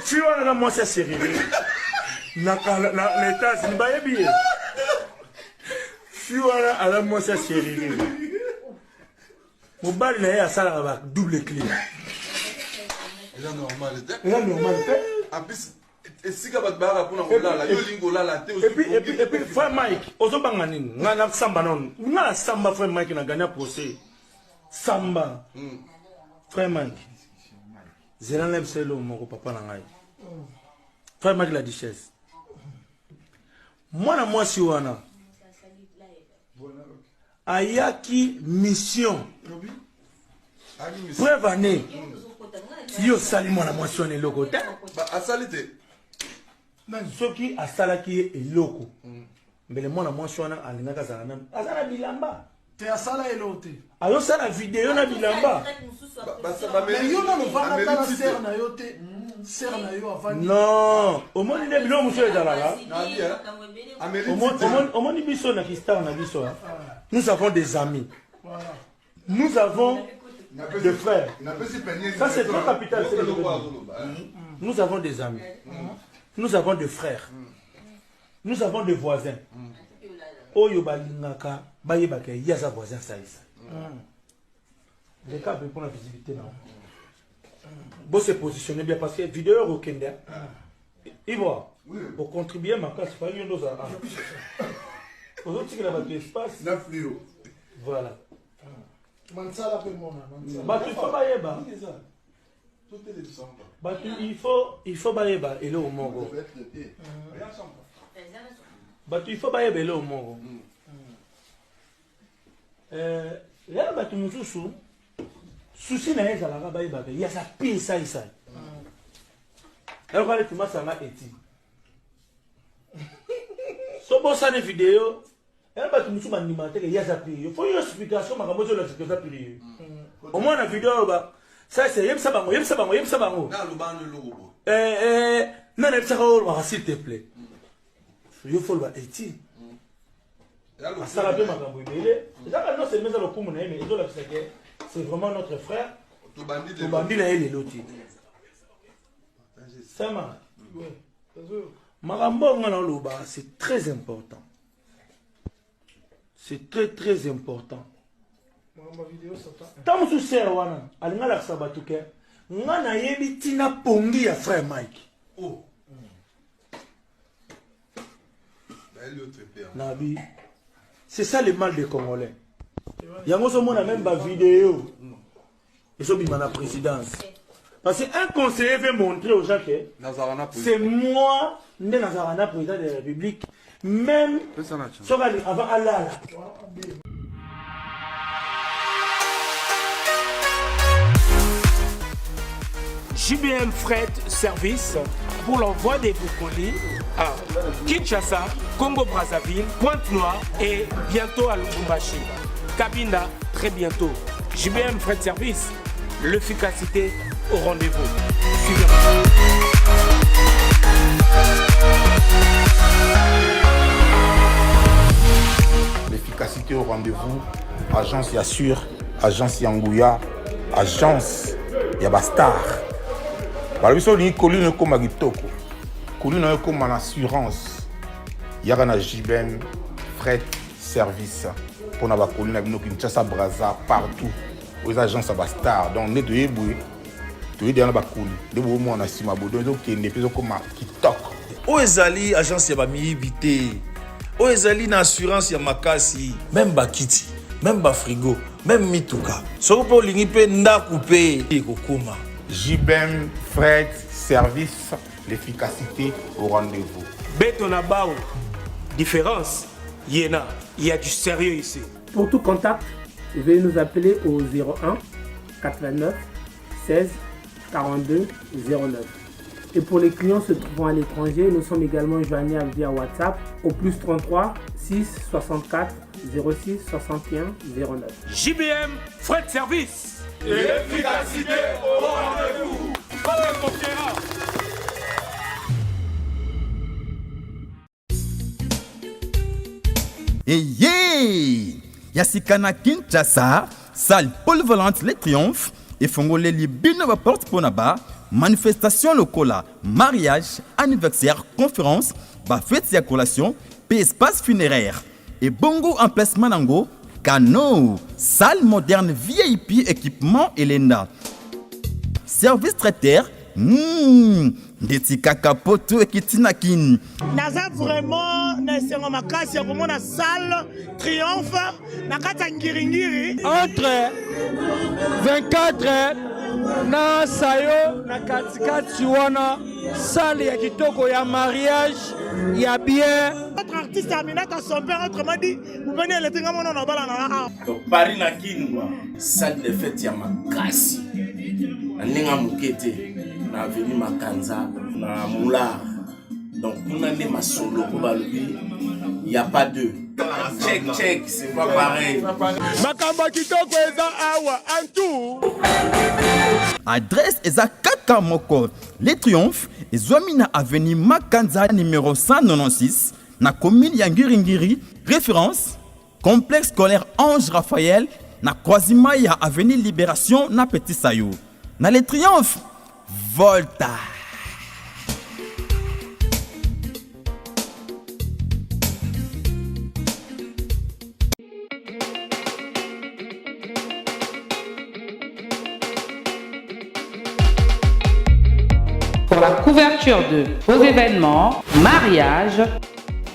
S10: Tu vois là moi c'est série. L'état c'est pas bien. Tu vois là à la moi c'est série. Mon bal là ça là double clé.
S5: C'est normal.
S10: C'est normal.
S5: En plus et
S10: puis frère Mike ozobanga nini nga na samba non nga samba frère Mike na gagner procès samba frère Mike zela lève selo moko papa na ngai frère Mike la duchesse moi na moi si wana ayaki mission preuve année yo sali moi na moi si wana eloko te
S5: asalite
S10: soki asalaki eloko mbele mwana mwasi wana alingaka azala nani azala bilamba
S13: te asala eloko te
S10: ayosala video na bilamba
S13: yo nano vanda tala ser na yo te ser na yo avandi
S10: non omoni nde biloko mosusu ezalaka omoni biso na kistar na biso nous avons des amis nous avons des frères ça c'est trop capital nous avons des amis nous avons des frères. Nous avons des voisins. Oyo balingaka bayebaka yaza voisin saïsa. Les cas pour la visibilité non. Bon se positionner bien parce que vidéo rokenda. Ivoire. Pour contribuer à ma classe pas une dose à. Aux autres qui là espace.
S5: La fluo.
S10: Voilà.
S13: Mansala pe mona.
S10: Ba tu pas bayeba. Il faut bailler et le mongo. Il faut bailler et le mongo. Là, tu me soucies. Souci n'est pas là, il y a sa pile, ça. Alors, quand tu m'as ça, si tu as une vidéo, tu il y a sa pile. Il faut une explication, au moins la vidéo, ça c'est yem sabango. Non, s'il te plaît. Il faut le eti. C'est vraiment notre frère. Tobandi là il est loti. Ça marche. Marambo ngana loba, c'est très important. C'est très important. Tant que c'est wana, alinga la sabatuke, ngana yebi tina pongi ya frère Mike. Oh. Nabi, c'est ça le mal des Congolais. Yango so mona même ba vidéo. Et so bima na présidence. Parce qu'un conseiller veut montrer aux gens que c'est moi, Nazarana, président de la République, même avant Allah.
S6: JBM Fret Service pour l'envoi des vos colis à Kinshasa, Congo-Brazzaville, Pointe-Noire et bientôt à Lubumbashi. Cabinda, très bientôt. JBM Fret Service, l'efficacité au rendez-vous. Suivez-moi.
S5: L'efficacité au rendez-vous. Agence Yassure, agence Yangouya, agence Yabastar. Balobiso ni colline comme Agitoko. Colline comme en assurance. Yagana JBM Fret Service. Pour la colline avec Kinshasa, Brazza, partout. Aux agences Yabastar. Donc, on est de Eboué. Tu es dans la coulée. De vous, on a si ma boudin. Donc, il y a des comme Kitok.
S7: Oezali, agence Yabami Vité. Oezali, assurance Yamakasi. Même Bakiti. Même Frigo. Même Mituka. Sopo Lingipe Nda Coupé. Kokoma.
S5: JBM Fret Service, l'efficacité au rendez-vous.
S6: Betonabao, différence, il y a du sérieux ici.
S8: Pour tout contact, veuillez nous appeler au 01 89 16 42 09. Et pour les clients se trouvant à l'étranger, nous sommes également joignables via WhatsApp au plus 33 6 64 06 61 09.
S6: JBM Fret Service.
S9: Et l'efficacité au rendez-vous.
S15: Et Yasikana Kinshasa, salle polyvalente Les Triomphes, et Fongolé Libino porte pour Naba, manifestation locale, mariage, anniversaire, conférence, fête et collation, espace funéraire, et bongo emplacement nango. Cano, salle moderne VIP, équipement Elena. Service traiteur, Detika Kapoto et Kitinakin.
S16: Naza vraiment, c'est vraiment la salle triomphe, Nakata Ngiringiri.
S17: Entre 24 na sayo, na katikati wana, salle ya kitoko ya mariage, ya bien.
S16: Notre artiste Aminata, son père, autrement dit, vous venez le tenir mon nom.
S18: Donc Paris na Kinwa, salle de fête ya makasi. Nenga mukete na avenue Makanza na Moulard. Donc pour n'aller ma solo pour balobi, il y a pas deux. Check, c'est pas pareil.
S17: Makamba kitoko eza awa en tout.
S15: Adresse eza Kaka Moko. Les Triomphes, Ezwamina avenue Makanza numéro 196. Na commune Yangiringiri, référence complexe scolaire Ange Raphaël, na croisement ya avenue Libération na Petit Sayou. Na Les Triomphes, Volta.
S19: Pour la couverture de vos événements, mariage,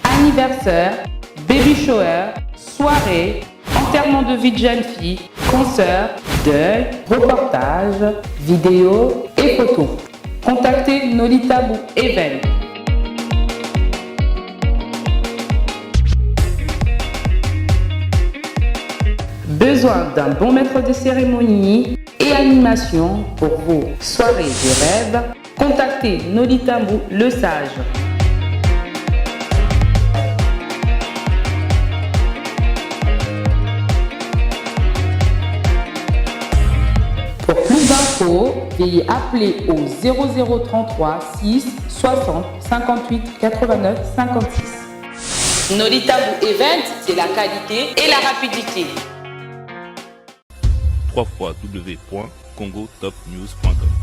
S19: anniversaire, baby shower, soirée, enterrement de vie de jeune fille, concert, deuil, reportage, vidéo et photos. Contactez Nolitabu Event. Besoin d'un bon maître de cérémonie et animation pour vos soirées de rêve? Contactez Nolitabu le Sage. Pour plus d'infos, veuillez appeler au 0033 6 60 58 89 56. Nolitabu Event, c'est la qualité et la rapidité.
S1: www.congotopnews.com